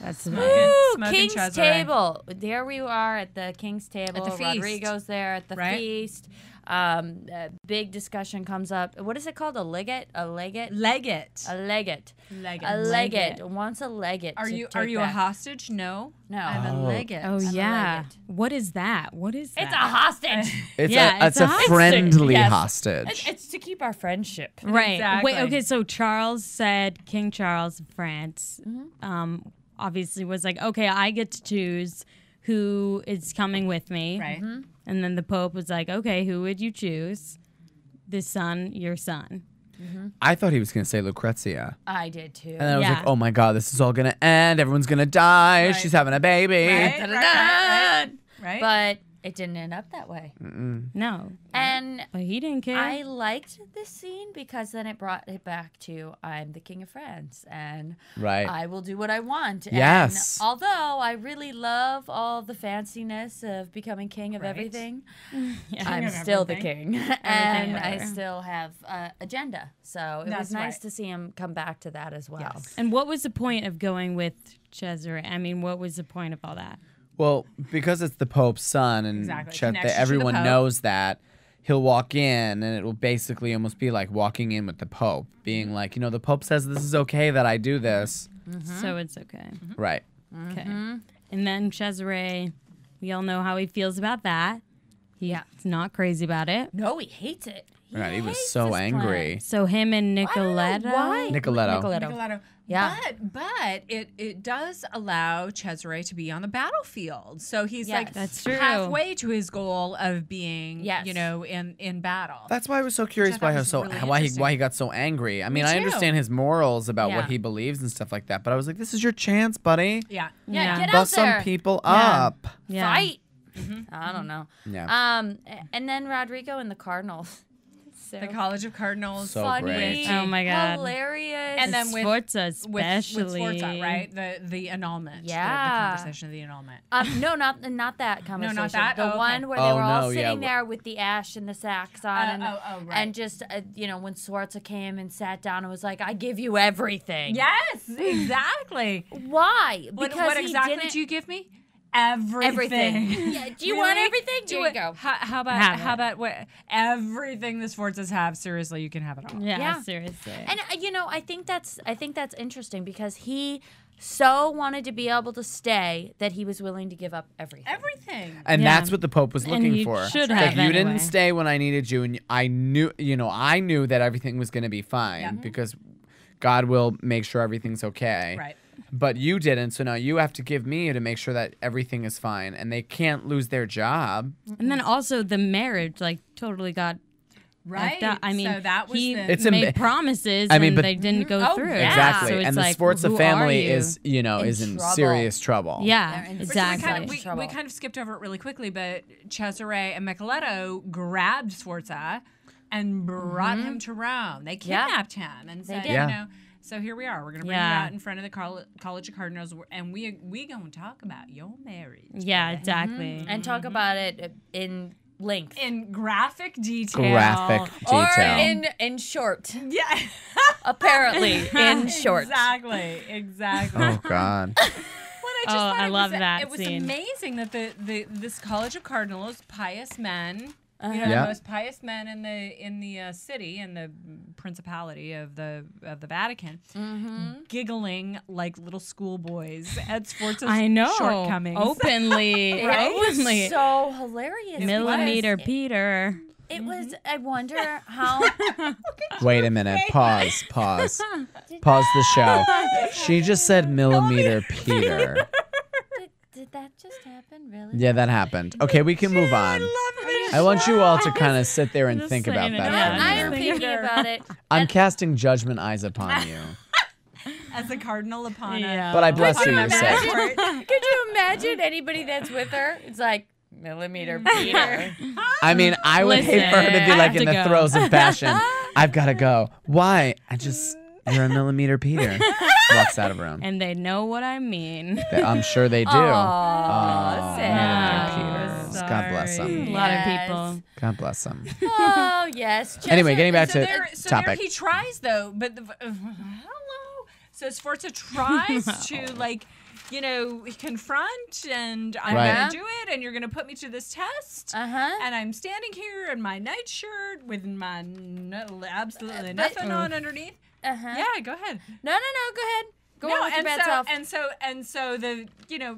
That's Smoking King's Cesare. table. There we are at the King's table. At the feast. Rodrigo's there at the Right? feast. A big discussion comes up. What is it called? A legate? A legate? Legate. A legate. Legate. A legate. Wants a legate. Are to you take a back. hostage? No. No. I'm a legate. Oh I'm a yeah. legate. What is that? What is that? It's a hostage. It's Yeah, a it's a hostage. friendly Yes. hostage. It's to keep our friendship. Right. Exactly. Wait. Okay. So Charles said, King Charles of France, obviously was like, okay, I get to choose who is coming with me. Right. And then the Pope was like, okay, who would you choose? This son, your son. I thought he was going to say Lucrezia. I did too. And then I was Yeah. like, oh my God, this is all going to end. Everyone's going to die. Right. She's having a baby. Right. But it didn't end up that way. No. And But he didn't care. I liked this scene because then it brought it back to I'm the king of France and Right. I will do what I want. Yes. And although I really love all the fanciness of becoming king of Right. everything, Yeah. I'm of still the everything. king. And I ever. still have agenda. So it That's was nice right. to see him come back to that as well. Yes. And what was the point of going with Cesare? I mean, what was the point of all that? Well, because it's the Pope's son and Exactly. Chet, Connection to the everyone Pope. knows that, he'll walk in and it will basically almost be like walking in with the Pope, being like, the Pope says this is okay that I do this. So it's okay. Right. Okay. And then Cesare, we all know how he feels about that. He's not crazy about it. No, he hates it. Right. He was hates so this angry. So him and plan. I don't know Nicoletta. why? Nicoletto. Nicoletto. Yeah. But it does allow Cesare to be on the battlefield. So he's Yes. like That's true. halfway to his goal of being, Yes. in battle. That's why I was so curious Which I why thought was really why he interesting. got so angry. I mean, Me I too. understand his morals about Yeah. what he believes and stuff like that, but I was like, this is your chance, buddy. Yeah. Yeah, get out Bust there. some people Yeah. up. Yeah. Fight. I don't know. Yeah. And then Rodrigo and the Cardinals. So The College of Cardinals. So funny. great. Oh my God. Hilarious. And then with Sforza with especially. Sforza, right? The annulment. Yeah. The conversation of the annulment. No, not that conversation. not that? The Oh, okay. one where they Oh, were all no, yeah. sitting there with the ash and the sacks on, right. and just when Sforza came and sat down and was like, "I give you everything." Yes, exactly. Why? What he exactly didn't- do you give me? Everything. Yeah, do you want everything? Here you go. How about Have it. what everything the Sforzas have? Seriously, you can have it all. Yeah, Yeah. seriously. And I think that's interesting because he so wanted to be able to stay that he was willing to give up everything. Everything. And Yeah. that's what the Pope was And looking he for. should It's have like, you anyway. didn't stay when I needed you, and I knew that everything was going to be fine because God will make sure everything's okay. Right. But you didn't, so now you have to give me to make sure that everything is fine, and they can't lose their job. And then also the marriage, totally got Right. effed up. I mean, so that was he the, It's made promises I mean, and but- they didn't go Oh, through. yeah. Exactly, So it's and the like, Sforza who family are you? is in trouble. serious trouble. Yeah, They're in exactly. trouble. we kind of skipped over it really quickly, but Cesare and Micheletto grabbed Sforza and brought him to Rome. They Yeah. kidnapped him and said, did. Yeah. so here we are. We're going to bring Yeah. you out in front of the College of Cardinals, and we going to talk about your marriage. Yeah, exactly. And talk about it in length. In graphic detail. Graphic Or detail. in short. Yeah. Apparently, in short. Exactly. Oh God. Well, I just Oh, thought I it love was, that It was scene. amazing that this College of Cardinals, pious men, Yeah. the most pious men in the city, in the principality of the Vatican, giggling like little schoolboys at Sforza's I know. shortcomings. Openly. Right? Openly. So hilarious. Millimeter because Peter. It was. I wonder how. Wait a minute. Pause. Pause the show. She just said millimeter Peter. Did that just happen? Really? Yeah, that happened. Okay, we can move on. I want you all to kind of sit there and Just think about saying it that. out. for a I minute. am thinking about it. I'm casting judgment eyes upon you. As a cardinal upon Yeah. But I bless you, Could you you're safe. imagine? Could you imagine anybody that's with her? It's like millimeter Peter. I mean, I would hate for her to be Listen, like I in have the to go. throes of passion. I've got to go. Why? You're a millimeter Peter. Walks out of room. And they know what I mean. I'm sure they do. Aw, sad. Millimeter Peters. God bless A them. lot Yes. of people. God bless them. Oh yes. Anyway, getting back to there topic. he tries though, but hello. So Sforza tries to like confront, and I'm Right. going to do it, and you're going to put me to this test. And I'm standing here in my nightshirt with my absolutely nothing on underneath. Yeah, go ahead. No, go ahead. Go on with your bad self. And so the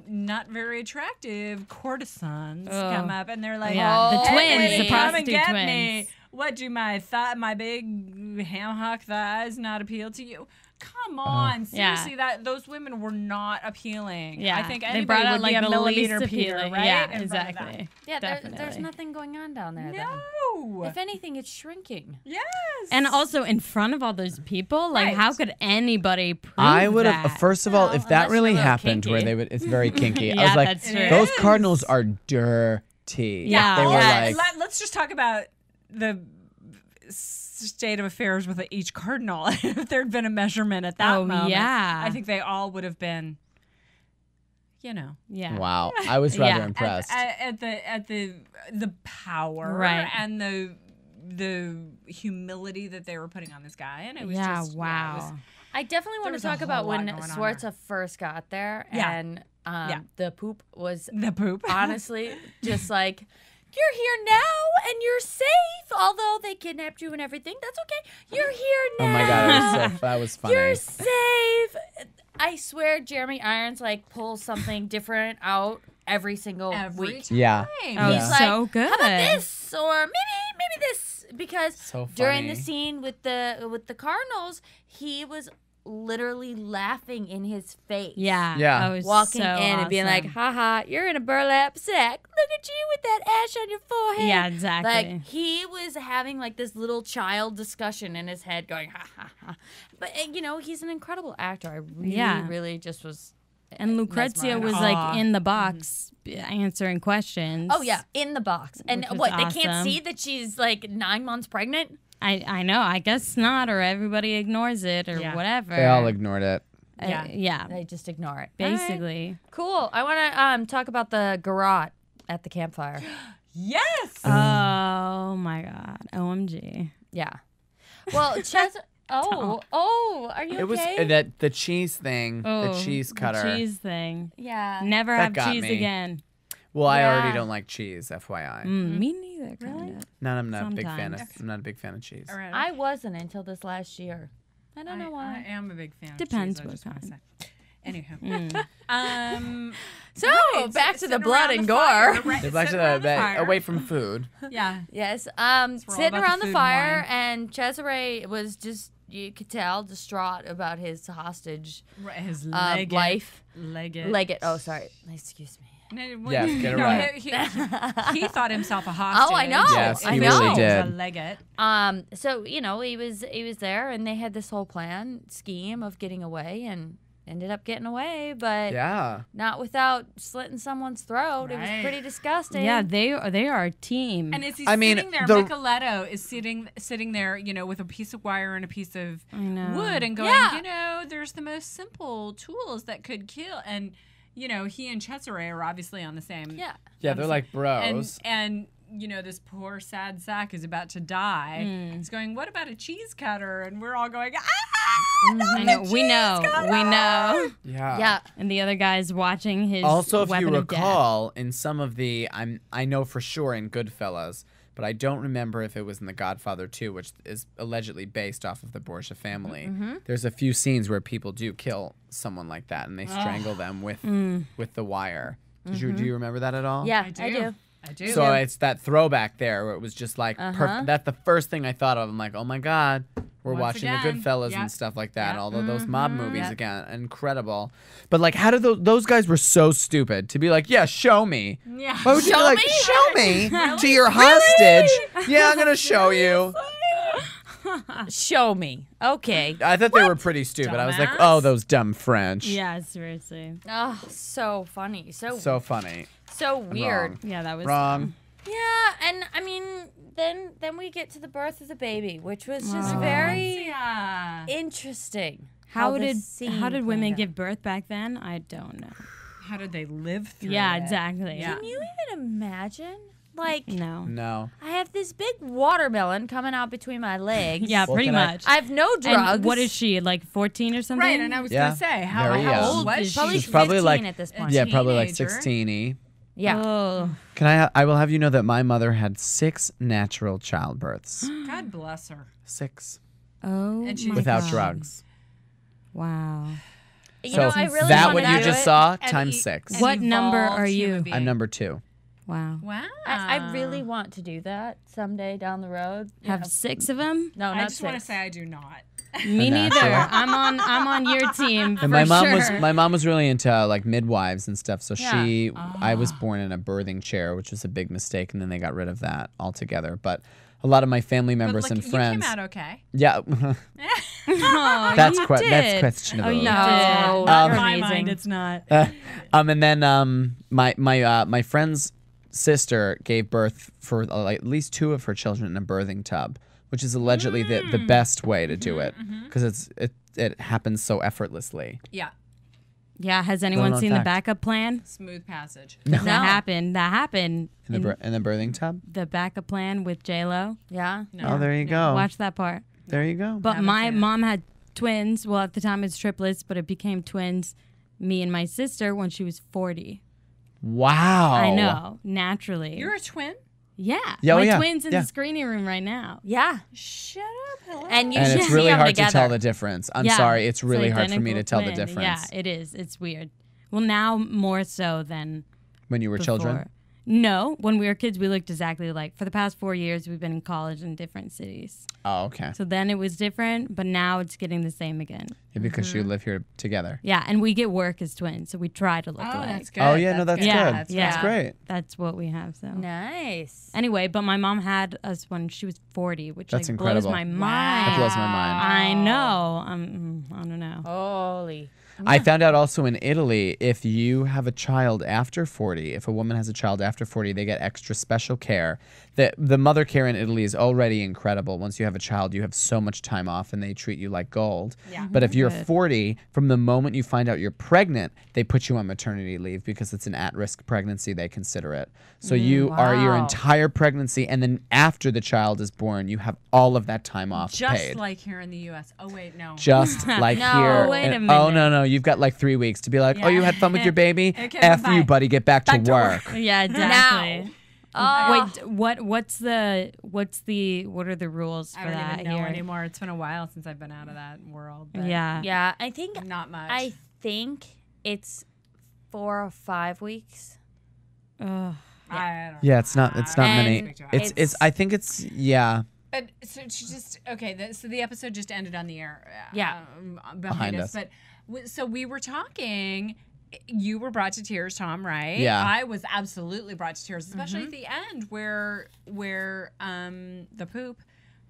not very attractive courtesans come up, and they're like, the twins, the come and prostitute get twins. me. What, do my big ham hock thighs not appeal to you? Come on, seriously, those women were not appealing. Yeah, I think they anybody brought out would like be a the millimeter least Peter, appealing. right? Yeah, in front of exactly. Yeah, Definitely. there's nothing going on down there. No. Then. If anything, it's shrinking. Yes. And also in front of all those people, like how could anybody prove I would have, that? first of all, if that unless really you're a little happened, where kinky. they would, it's very kinky. I Yeah, was like, that's true. those Cardinals are dirty. Yeah. They were Yes. like, Let's just talk about the state of affairs with each cardinal. If there'd been a measurement at that moment, I think they all would have been, Yeah. wow. I was rather Yeah. impressed. at the power Right. and the humility that they were putting on this guy, and it was Yeah, just wow. it was- I definitely want was to a talk whole about lot when going on Swartza first got there, Yeah. and Yeah. the poop was the poop. honestly just like, you're here now and you're safe. Although they kidnapped you and everything, that's okay. You're here now. Oh my god, that was funny. You're safe. I swear, Jeremy Irons like pulls something different out every single Every week. time. Yeah. Oh, Yeah. He's so like, good. How about this? Or maybe this, because So during the funny. scene with the Cardinals, he was literally laughing in his face. Yeah. Yeah. That was Walking so in and being like, awesome. haha, you're in a burlap sack. Look at you with that ash on your forehead. Yeah, exactly. Like, he was having like this little child discussion in his head going, ha ha ha. But, he's an incredible actor. I really just was. And Lucrezia was mesmerized. like in the box answering questions. Oh, yeah, in the box. And Which was what, they can't awesome. see that she's like 9 months pregnant? I know. I guess not, or everybody ignores it, or whatever. They all ignored it. Yeah. They just ignore it. Basically. All right. Cool. I want to talk about the garrote at the campfire. Yes. Oh my God. OMG. Yeah. Well, Ches. Are you It was okay? the cheese thing, the cheese cutter. The cheese thing. Yeah. Never That have got cheese me. again. Well, I Yeah. already don't like cheese, FYI. Me neither. Really? No, I'm not a big fan of. Sometimes. I'm not a big fan of cheese. All right. I wasn't until this last year. I don't know why. I am a big fan. Depends of cheese, I what just wanna kind. say. Anywho, So back to the sitting blood around and the gore. fire, right, They're back to sitting around the, the fire. away from food. Yeah. Yes. we're Sitting all about around the the food fire, and and Cesare was just, you could tell, distraught about his hostage Right, his life. Leggett. Oh, sorry. Excuse me. Yes, get it right. He thought himself a hostage. Oh, I know. Yes, I he know. really He was did. a Leggett. So he was there, and they had this whole scheme of getting away, and ended up getting away, but Yeah. not without slitting someone's throat. It was Right. pretty disgusting. Yeah, they are a team. And as he's I mean, sitting there, the- Micheletto is sitting there, with a piece of wire and a piece of know. wood, and going, Yeah. there's the most simple tools that could kill. And he and Cesare are obviously on the same. Yeah. Yeah, they're like bros. And this poor sad sack is about to die. Mm. He's going, what about a cheese cutter? And we're all going, I know. We know. yeah. Yeah. And the other guy's watching his Also, if weapon you of death. recall, in some of the, I know for sure in Goodfellas, but I don't remember if it was in The Godfather 2, which is allegedly based off of the Borgia family. There's a few scenes where people do kill someone like that, and they strangle them with the wire. Do you remember that at all? Yeah, I I do. do. So it's that throwback there where it was just like perfect. That's the first thing I thought of. I'm like, oh my God, we're Once watching again, the Goodfellas yep. and stuff like that. Yep. Although those mob movies Yep. again, incredible. But like, how did those guys were so stupid to be like, yeah, show me. Yeah. Why would you be Show like, me? show me to your hostage? Yeah, I'm gonna show you. Show me. Okay. I thought they were pretty stupid. I was like, Dumbass. oh, those dumb French. Yeah, seriously. Oh, so funny. So funny. So weird. Wrong. Yeah, that was Wrong. Yeah, and I mean, then we get to the birth of the baby, which was just very Yeah. interesting. How this did scene women played out. give birth back then? I don't know. How did they live through Yeah, it? exactly. Yeah. Can you even imagine? Like, No. I have this big watermelon coming out between my legs. Yeah, Well, pretty can I- much. I have no drugs. And what is she, like 14 or something? Right, and I was Yeah. gonna say, how Very young. old was she? Probably She's probably 15 like at this point. Yeah, probably like Teenager. 16-y. Yeah. Oh. I will have you know that my mother had 6 natural childbirths. God bless her. 6 Oh. And she's my without God. drugs. Wow. You So know, I really that wanna what you do just it. saw And times eat- 6. and What number evolved are you? human being. I'm number 2. Wow. Wow. I really want to do that someday down the road. You Have know. 6 of them? No, I not just want to 6. say I do not. Me neither. natural. I'm on your team. And my for mom sure. was really into like midwives and stuff. So Yeah. I was born in a birthing chair, which was a big mistake, and then they got rid of that altogether. But a lot of my family members but look, and you friends. came out okay. Yeah, Oh, that's you that's did. questionable. Oh, you No, did. not In my amazing. mind, it's not. And then my friend's sister gave birth for like, at least 2 of her children in a birthing tub, which is allegedly the best way to do it because it happens so effortlessly. Yeah. Yeah, has anyone known seen the fact. backup plan? Smooth passage. That happened. That happened. In the birthing tub. The backup plan with J-Lo. Yeah. Oh, there you go. Watch that part. There you go. But Haven't my seen it. mom had twins. Well, at the time it's triplets, but it became twins, me and my sister, when she was 40. Wow. I know, naturally. You're a twin? Yeah. Yeah, oh, my yeah, twins in yeah. the screening room right now. Yeah. Shut up. Hello. And you And should it's see really them hard together. to tell the difference. I'm Yeah, sorry, it's really hard for me to identical tell the twin. difference. Yeah, it is. It's weird. Well, now more so than When you were before. children? No, when we were kids, we looked exactly alike. For the past 4 years, we've been in college in different cities. Oh, okay. So then it was different, but now it's getting the same again. Yeah, because you live here together. Yeah, and we get work as twins, so we try to look Oh, alike. that's good. Oh, yeah, no, that's good. Yeah, good. yeah. That's great. That's what we have. So Nice. anyway, but my mom had us when she was 40, which That's like incredible. blows my mind. That blows my mind. I know. I don't know. Holy. I found out also in Italy, if you have a child after 40, if a woman has a child after 40, they get extra special care. The mother care in Italy is already incredible. Once you have a child, you have so much time off and they treat you like gold. Yeah. But if you're Good. 40, from the moment you find out you're pregnant, they put you on maternity leave because it's an at-risk pregnancy, they consider it. So you are your Wow. entire pregnancy, and then after the child is born, you have all of that time off Just paid. like here in the U.S. Oh, wait, no. Just like No, here. wait a And- Oh, minute. no, you've got like 3 weeks to be like, oh, you had fun with your baby? Okay, F bye-bye. you, buddy, get back to work. Yeah, exactly. Oh. Wait, what are the rules for I don't that even know here? anymore. It's been a while since I've been out of that world. But Yeah. Yeah, I think Not much. I think it's 4 or 5 weeks. Ugh. I don't Yeah, it's not And many. It's I think it's yeah. But so she just okay. So the episode just ended on the air. Yeah. Behind us. us. But so we were talking. You were brought to tears, Tom. Right? Yeah. I was absolutely brought to tears, especially at the end where the poop.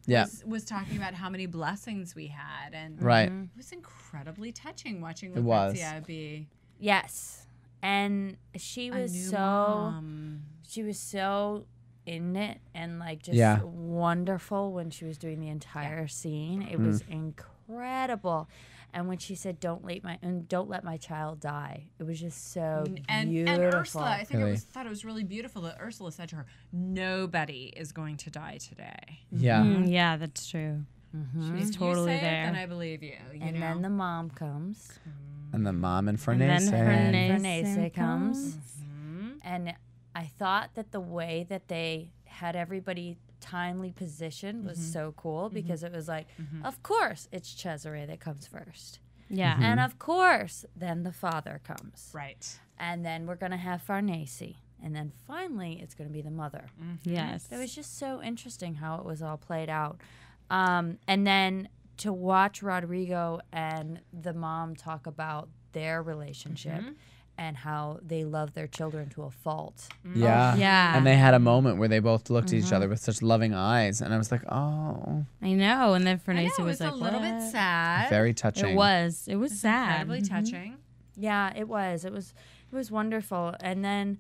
Yeah. Was talking about how many blessings we had, and Right. it was incredibly touching watching It was. Lucrezia be Yes. And she a was new so mom. she was so in it and like just Yeah. wonderful when she was doing the entire scene. It was incredible. And when she said don't let my child die, it was just so And beautiful. Ursula, I think Really. thought it was really beautiful that Ursula said to her, "Nobody is going to die today." Yeah. Yeah, that's true. She's If totally you say there. it, then I believe you. You and know? then the mom comes. And the mom and And then Farnese. Farnese Farnese comes. Mm-hmm. And I thought that the way that they had everybody timely positioned was so cool because it was like, of course it's Cesare that comes first. Yeah. And of course then the father comes. Right. And then we're going to have Farnese. And then finally it's going to be the mother. Yes. It was just so interesting how it was all played out. And then to watch Rodrigo and the mom talk about their relationship and how they love their children to a fault. Yeah. Yeah. And they had a moment where they both looked at each other with such loving eyes, and I was like, oh, I know. And then I Farnese know, it was was like, a little bit "What?" sad. very touching. It was. It was sad. Incredibly touching. Yeah, it was. It was wonderful. And then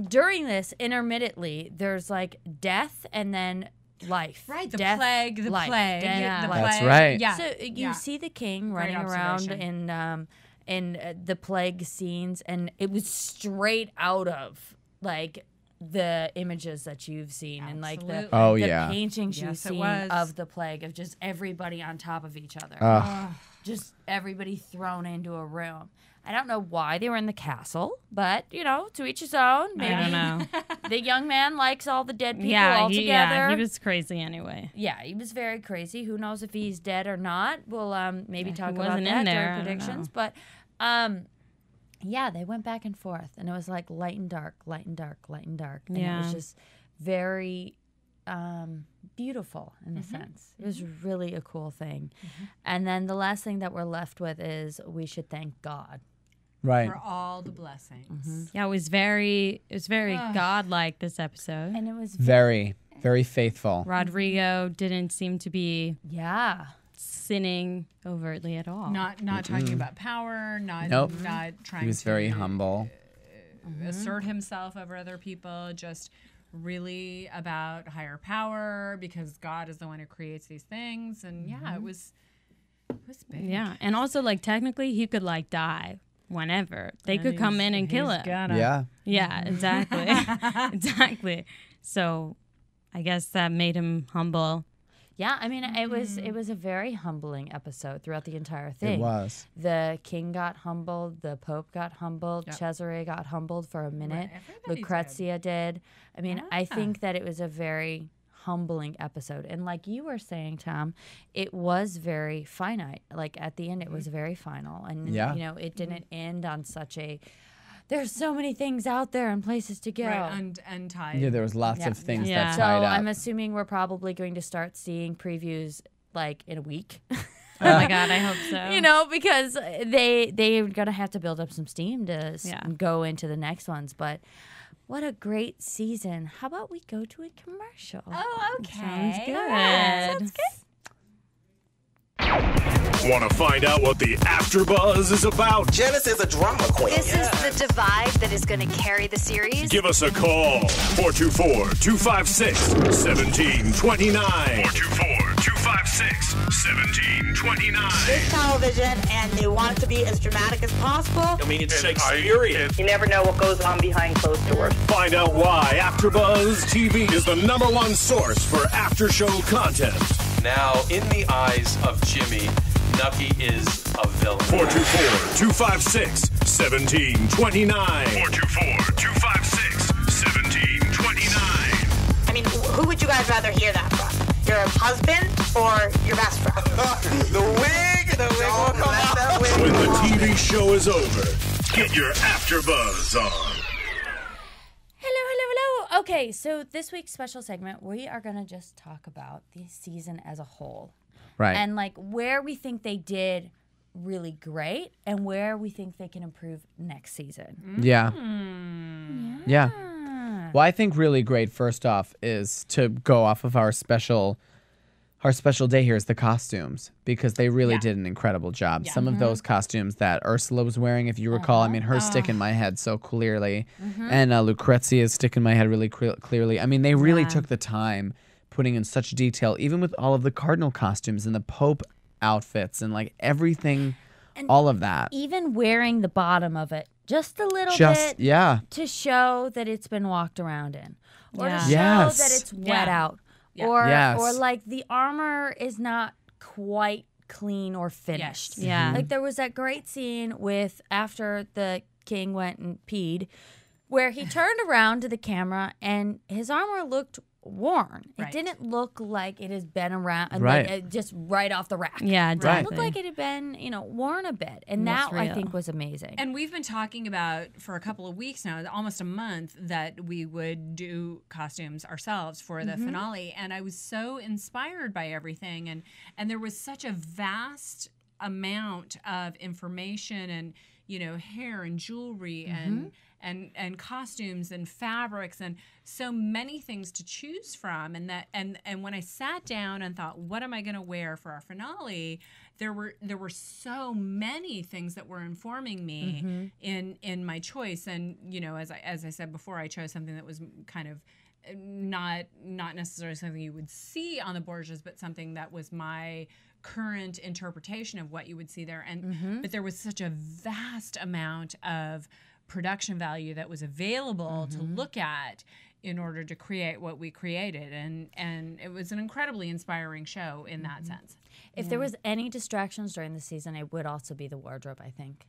during this, intermittently, there's like death and then life. Right, the Death, plague, the life, plague, death, the life. That's plague. right. Yeah. So you yeah. see the king Great running around observation. in the plague scenes, and it was straight out of like the images that you've seen and like the paintings you've seen of the plague of just everybody on top of each other. Just everybody thrown into a room. I don't know why they were in the castle, but, you know, to each his own. Maybe I don't know. The young man likes all the dead people all together. Yeah, he was crazy anyway. Yeah, he was very crazy. Who knows if he's dead or not? We'll maybe talk about wasn't that in there, during predictions. But, yeah, they went back and forth. And it was like light and dark, light and dark, light and dark. And it was just very beautiful in a sense. It was really a cool thing. And then the last thing that we're left with is we should thank God. Right. For all the blessings. Yeah, it was very godlike this episode. And it was Very faithful. Rodrigo didn't seem to be sinning overtly at all. Not talking about power, not trying He was very humble. Assert himself over other people, just really about higher power because God is the one who creates these things. And it was big. Yeah, and also like technically he could like die whenever. They could come in and kill him. Yeah. Yeah, exactly. Exactly. So I guess that made him humble. Yeah, I mean, it was a very humbling episode throughout the entire thing. It was. The king got humbled, the Pope got humbled, Cesare got humbled for a minute, Lucrezia did. I mean, I think that it was a very humbling episode. And like you were saying, Tom, it was very finite. Like at the end, it was very final. And, you know, it didn't end on such a... There's so many things out there and places to go. Right, and tied. Yeah, there was lots of things that tied up. So I'm assuming we're probably going to start seeing previews like in a week. Oh my God, I hope so. You know, because they're going to have to build up some steam to go into the next ones. But what a great season. How about we go to a commercial? Oh, okay. Sounds good. Sounds good. Want to find out what the AfterBuzz is about? Janice is a drama queen. This is the divide that is going to carry the series. Give us a call. 424-256-1729. 424-256-1729. It's television, and they want it to be as dramatic as possible. I mean, it's Shakespearean. You never know what goes on behind closed doors. Find out why AfterBuzz TV is the #1 source for after-show content. Now, in the eyes of Jimmy, Nucky is a villain. 424-256-1729. 424-256-1729. I mean, who would you guys rather hear that from? Your husband or your best friend? The wig will come out. When the TV show is over, get your AfterBuzz on. Hello. Okay, so this week's special segment, we are going to just talk about the season as a whole. Right. And like where we think they did really great and where we think they can improve next season. Yeah. Well, I think really great, first off, is to go off of our special day here is the costumes, because they really did an incredible job. Some of those costumes that Ursula was wearing, if you recall, I mean, her stick in my head so clearly, and Lucrezia's stick in my head really clearly. I mean, they really took the time putting in such detail, even with all of the cardinal costumes and the Pope outfits and like everything, and all of that. Even wearing the bottom of it just a little bit to show that it's been walked around in, or to show that it's wet out. Or like the armor is not quite clean or finished. Like there was that great scene with after the king went and peed, where he turned around to the camera and his armor looked worn. It didn't look like it has been around like, just right off the rack. Yeah, exactly. It looked like it had been, worn a bit. And that I think was amazing. And we've been talking about for a couple of weeks now, almost a month, that we would do costumes ourselves for the finale. And I was so inspired by everything. And there was such a vast amount of information and, hair and jewelry and costumes and fabrics and so many things to choose from, and when I sat down and thought, what am I going to wear for our finale, there were so many things that were informing me in my choice. And as I said before, I chose something that was kind of not necessarily something you would see on the Borgias, but something that was my current interpretation of what you would see there. And but there was such a vast amount of production value that was available to look at in order to create what we created, and it was an incredibly inspiring show in that sense. If there was any distractions during the season, it would also be the wardrobe, I think.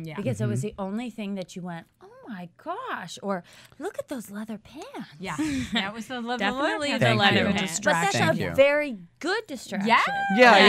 Yeah. Because it was the only thing that you went, oh my gosh, or look at those leather pants. Yeah, that was the leather Definitely pants. the leather Good pants. But that's distraction. a very good distraction. Yeah.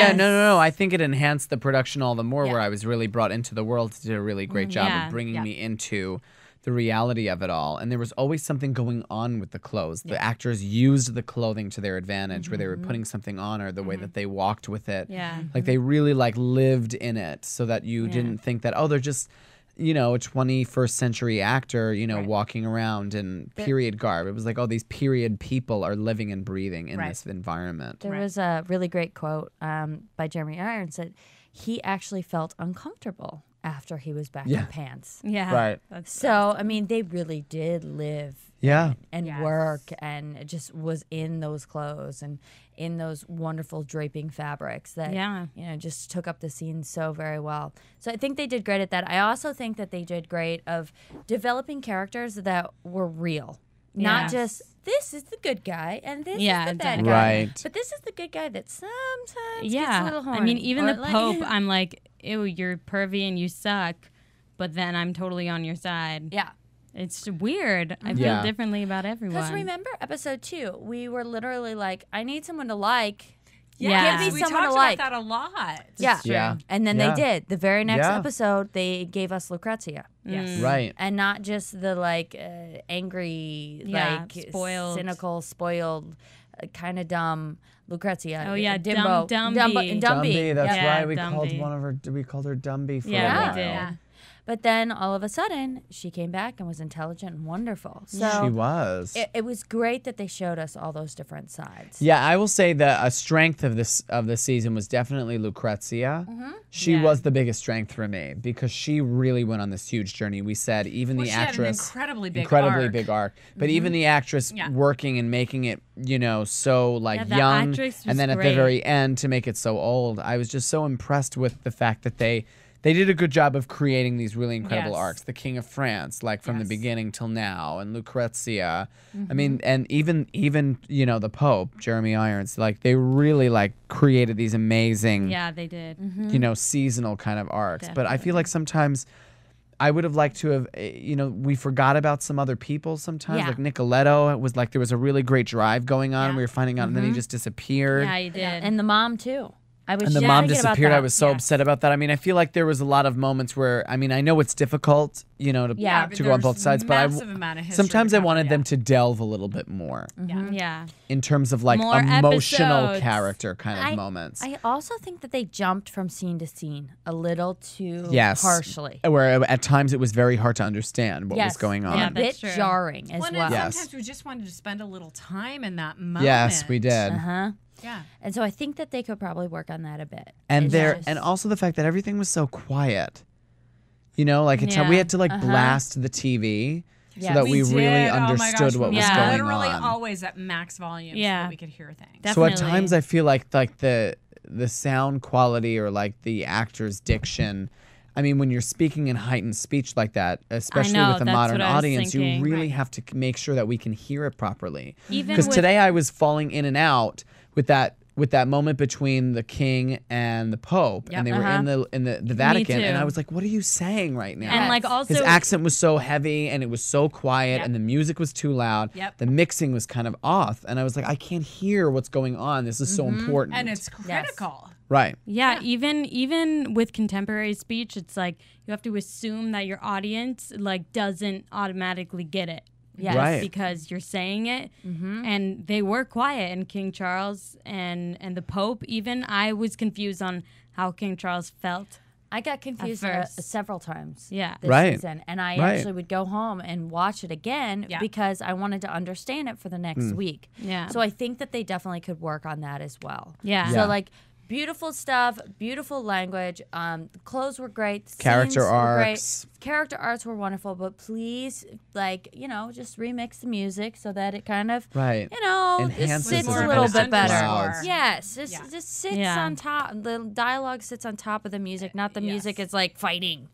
Yeah, no. I think it enhanced the production all the more, Yeah. where I was really brought into the world. Did a really great job Yeah. of bringing me into the reality of it all. And there was always something going on with the clothes. The actors used the clothing to their advantage, where they were putting something on, or the way that they walked with it. Yeah. Like they really like lived in it, so that you didn't think that, oh, they're just, you know, a 21st century actor, you know, walking around in period garb. It was like, oh, these period people are living and breathing in this environment. There was a really great quote by Jeremy Irons that he actually felt uncomfortable after he was back in pants. Yeah. Right. So, I mean, they really did live and work and just was in those clothes and in those wonderful draping fabrics that, you know, just took up the scene so very well. So I think they did great at that. I also think that they did great of developing characters that were real. Not just, this is the good guy and this is the bad guy. Right. But this is the good guy that sometimes gets a little horny. I mean, even Or the Pope, I'm like, ew, you're pervy and you suck, but then I'm totally on your side. Yeah. It's weird. I feel differently about everyone. Because remember episode 2, we were literally like, I need someone to like. Yeah, Give me we someone talked to like. about that a lot. Yeah. And then they did. The very next episode, they gave us Lucrezia. Yes. Right. And not just the like angry, like spoiled, cynical, spoiled, kind of dumb Lucrezia. Oh yeah, Dimbo, Dumby. Dumby, that's Yeah, right. We Dumby. called one of her. We called her Dumby for a Yeah, while. we did. Yeah. But then all of a sudden, she came back and was intelligent and wonderful. So She was. It was great that they showed us all those different sides. Yeah, I will say that a strength of this season was definitely Lucrezia. She was the biggest strength for me because she really went on this huge journey. We said even the she had an actress incredibly big big arc, but even the actress working and making it, you know, so like the young, actress was and then at the great. very end to make it so old. I was just so impressed with the fact that they did a good job of creating these really incredible arcs. The King of France, like from the beginning till now, and Lucrezia. I mean, and even you know, the Pope, Jeremy Irons, like they really like created these amazing they did. you know, seasonal kind of arcs. But I feel like sometimes I would have liked to have, you know, we forgot about some other people sometimes. Like Nicoletto, it was like there was a really great drive going on. We were finding out, and then he just disappeared. Yeah, he did. And the mom, too. I was And the just mom thinking about disappeared. that. I was so upset about that. I mean, I feel like there was a lot of moments where, I mean, I know it's difficult, you know, to go on there's both sides, but massive amount of history sometimes to I cover, wanted them to delve a little bit more Yeah. in terms of like More emotional episodes. character kind of moments. I also think that they jumped from scene to scene a little too Yes. harshly. Where at times it was very hard to understand what was going on. And a bit that's true. jarring as well. And Yes. sometimes we just wanted to spend a little time in that moment. Yes, we did. Yeah. And so I think that they could probably work on that a bit. And It's there, just- and also the fact that everything was so quiet. You know, like it's Yeah. we had to like blast the TV so Yeah. that We we really did. Oh my understood gosh, what we was were going literally on. always at max volume so Yeah. that we could hear things. So at Definitely. times I feel like the sound quality or like the actor's diction. I mean, when you're speaking in heightened speech like that, especially know, with a that's modern what I was audience, you thinking. really have to make sure that we can hear it properly. Even Because with- today I was falling in and out with that moment between the king and the Pope, and they were in the Vatican, and too. I was like, "What are you saying right now?" And like also his accent was so heavy, and it was so quiet, and the music was too loud. The mixing was kind of off, and I was like, "I can't hear what's going on. This is so important." And it's critical. Right. Yeah, even with contemporary speech, it's like you have to assume that your audience like doesn't automatically get it. Yes. Right. Because you're saying it, and they were quiet. And King Charles and the Pope, even I was confused on how King Charles felt. I got confused first. several times Yeah. this Right. season. And I Right. actually would go home and watch it again because I wanted to understand it for the next week. Yeah. So I think that they definitely could work on that as well. Yeah. So like beautiful stuff, beautiful language. The clothes were great. The Character scenes were great. arcs. Character arcs were wonderful, but please, like, you know, just remix the music so that it kind of, Right. you know, Enhances sits it a and little puts bit it better. clouds. Yes, just sits Yeah. on top. The dialogue sits on top of the music, not the music is like fighting.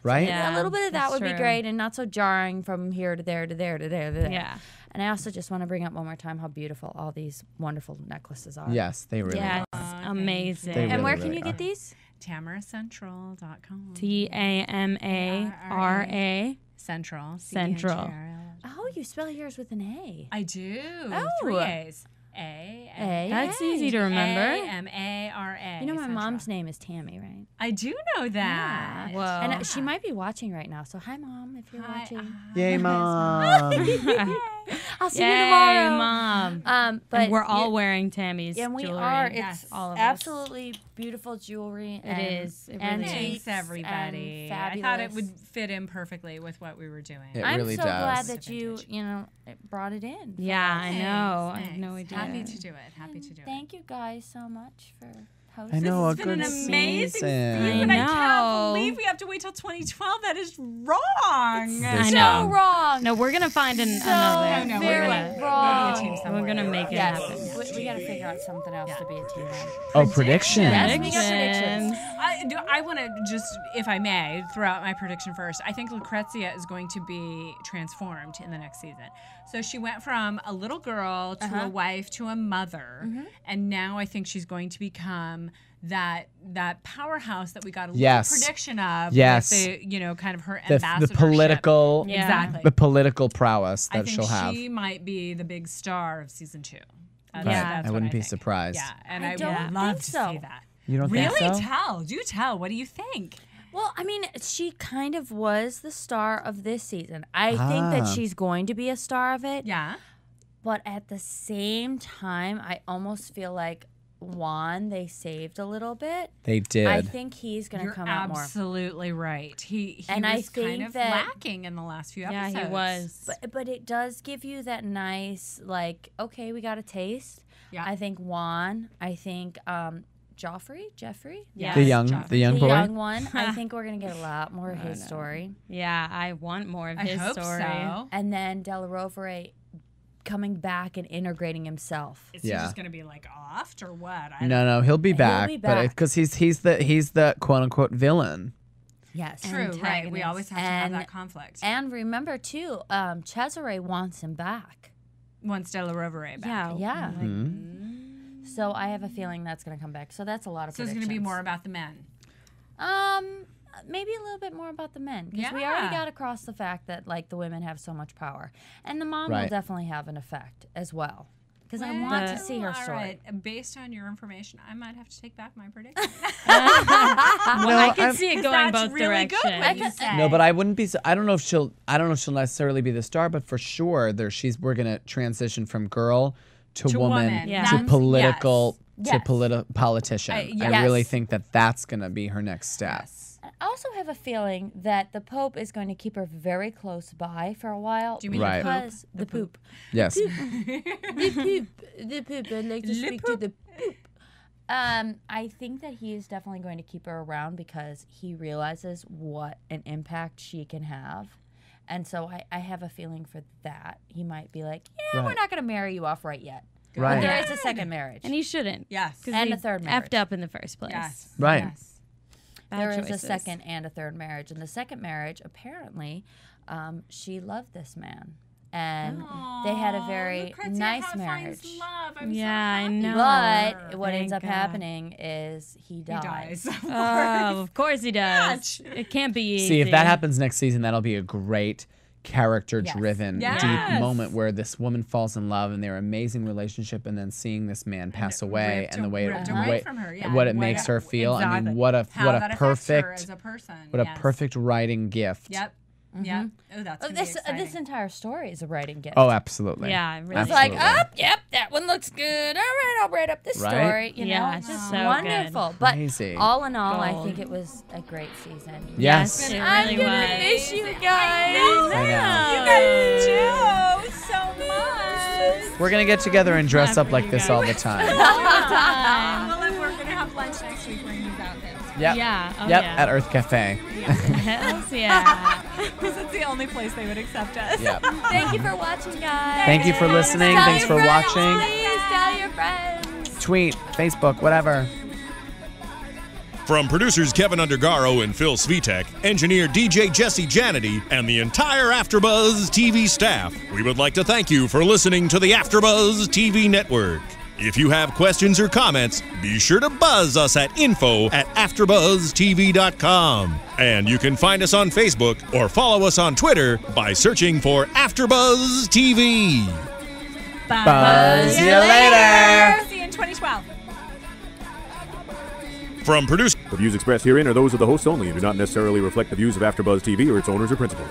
Right? Yeah, a little bit of that that's would be true. great, and not so jarring from here to there to there to there to there. Yeah. And I also just want to bring up one more time how beautiful all these wonderful necklaces are. Yes, they really Yeah, are. it's amazing. They And really, where can really you get are. these? TamaraCentral.com. TAMARA Central. Central. CENTRL. Oh, you spell yours with an A. I do. Oh. 3 A's. A. That's easy to remember. AMARA. You know, my Central. mom's name is Tammy, right? I do know that. Yeah. Whoa. And she might be watching right now. So, hi, Mom, if you're Hi, watching. Yay, Mom. I'll see Yay, you tomorrow. Mom. But And we're all you- wearing Tammy's and we jewelry. are. It's Yes. all of us. absolutely beautiful jewelry. It is. It really antiques Thanks, everybody. and I thought it fabulous. would fit in perfectly with what we were doing. It I'm really so does. glad that you brought it in. for Yeah, us. I know. I Thanks, have no thanks. idea. Happy to do it. Happy to do it. Thank you guys so much for hosting. I know, a It's been good an amazing season. season. I know. can't believe we have to wait till 2012. That is wrong. I So know. wrong. No, we're gonna find another. No, very we're wrong. gonna be a team somewhere. We're gonna make it Yes, happen. we got to figure out something else to be a team on. Oh, predictions. Yes, we got predictions. I want to just, if I may, throw out my prediction first. I think Lucrezia is going to be transformed in the next season. So she went from a little girl to a wife to a mother, and now I think she's going to become that powerhouse that we got a little prediction of. Yes. With the, kind of her The ambassadorship. political, Exactly. the political prowess I that think she'll have. she might be the big star of season 2. Right. That's I what wouldn't be think. surprised. Yeah, and I I don't would love think to so. see that. You don't Really? think so? Do tell. What do you think? Well, I mean, she kind of was the star of this season. I think that she's going to be a star of it. Yeah. But at the same time, I almost feel like Juan, they saved a little bit. They did. I think he's going to You're come out more. absolutely right. He And was I think kind of that- lacking in the last few Yeah, episodes. he was. But it does give you that nice, like, okay, we got a taste. Yeah. I think Juan. I think Jeffrey. Yes, the young Joffrey. the young The boy. young one. I think we're going to get a lot more of his story. Yeah, I want more of I his hope story. so. And then Della Rovere coming back and integrating himself. Is he Yeah. just going to be like offed or what? I No, he'll be back. be But back. because he's the quote unquote villain. Yes. True, right. We always have to have that conflict. And remember, too, Cesare wants him back. Once Della Rovere back. Yeah. Yeah. Mm-hmm. So I have a feeling that's going to come back. So that's a lot of So it's going to be more about the men. Maybe a little bit more about the men. Because we already got across the fact that, like, the women have so much power. And the mom will Right. definitely have an effect as well. Because I want to see her All story. right. Based on your information, I might have to take back my prediction. I can see it going That's both really good directions. what you say. No, but I wouldn't be. I don't know if she'll necessarily be the star, but for sure, we're gonna transition from girl to woman Yeah. to That's- political yes. politician. I yes. really think that that's gonna be her next step. I also have a feeling that the Pope is going to keep her very close by for a while. Do you mean Right. Because the poop. Yes. The poop. I'd like to speak to the poop. I think that he is definitely going to keep her around because he realizes what an impact she can have. And so I have a feeling for that. He might be like, yeah, we're Right. not going to marry you off right yet. Right. But there is a second marriage. And he shouldn't. Yes. 'Cause And he a third marriage. effed up in the first place. Yes. Right. Yes. Bad There is a choices. second and a third marriage. And the second marriage, apparently, she loved this man. And they had a very nice marriage. Yeah, I know. But what Thank ends up God. happening is he dies. Dies. Oh, of course he does. It can't be easy. See, if that happens next season, that'll be a great character-driven, Yes. deep Yes. moment where this woman falls in love and their amazing relationship, and then seeing this man pass away ripped and the way ripped away from her, yeah, what it and makes her feel. I exactly. mean, what a How that affects her as a person. what Yes. a perfect writing gift. Yep. Yep. Oh, that's gonna be This exciting. entire story is a writing gift. Oh, absolutely. Yeah, it really It's like, Absolutely. yep, that one looks good. All right, I'll write up this Right? story. You Yeah, know, it's just so wonderful. good. But Crazy. all in all, I Gold. think it was a great season. Yes. It I'm really gonna was. miss you guys. I know. You guys do so much. We're gonna get together and dress up like this all the time. Well, if we're gonna have lunch next week, wearing these outfits. Yep. Yeah. Oh, Yep. yeah. At Earth Cafe. Hells yeah. Because it's the only place they would accept us. Yep. Thank you for watching, guys. Thank you for listening. Tell Thanks your for friends, watching. Please tell your friends. Tweet, Facebook, whatever. From producers Kevin Undergaro and Phil Svitek, engineer DJ Jesse Janity, and the entire AfterBuzz TV staff, we would like to thank you for listening to the AfterBuzz TV network. If you have questions or comments, be sure to buzz us at info@AfterBuzzTV.com. And you can find us on Facebook or follow us on Twitter by searching for AfterBuzz TV. Buzz you later. See you in 2012. From producer. The views expressed herein are those of the hosts only and do not necessarily reflect the views of AfterBuzz TV or its owners or principals.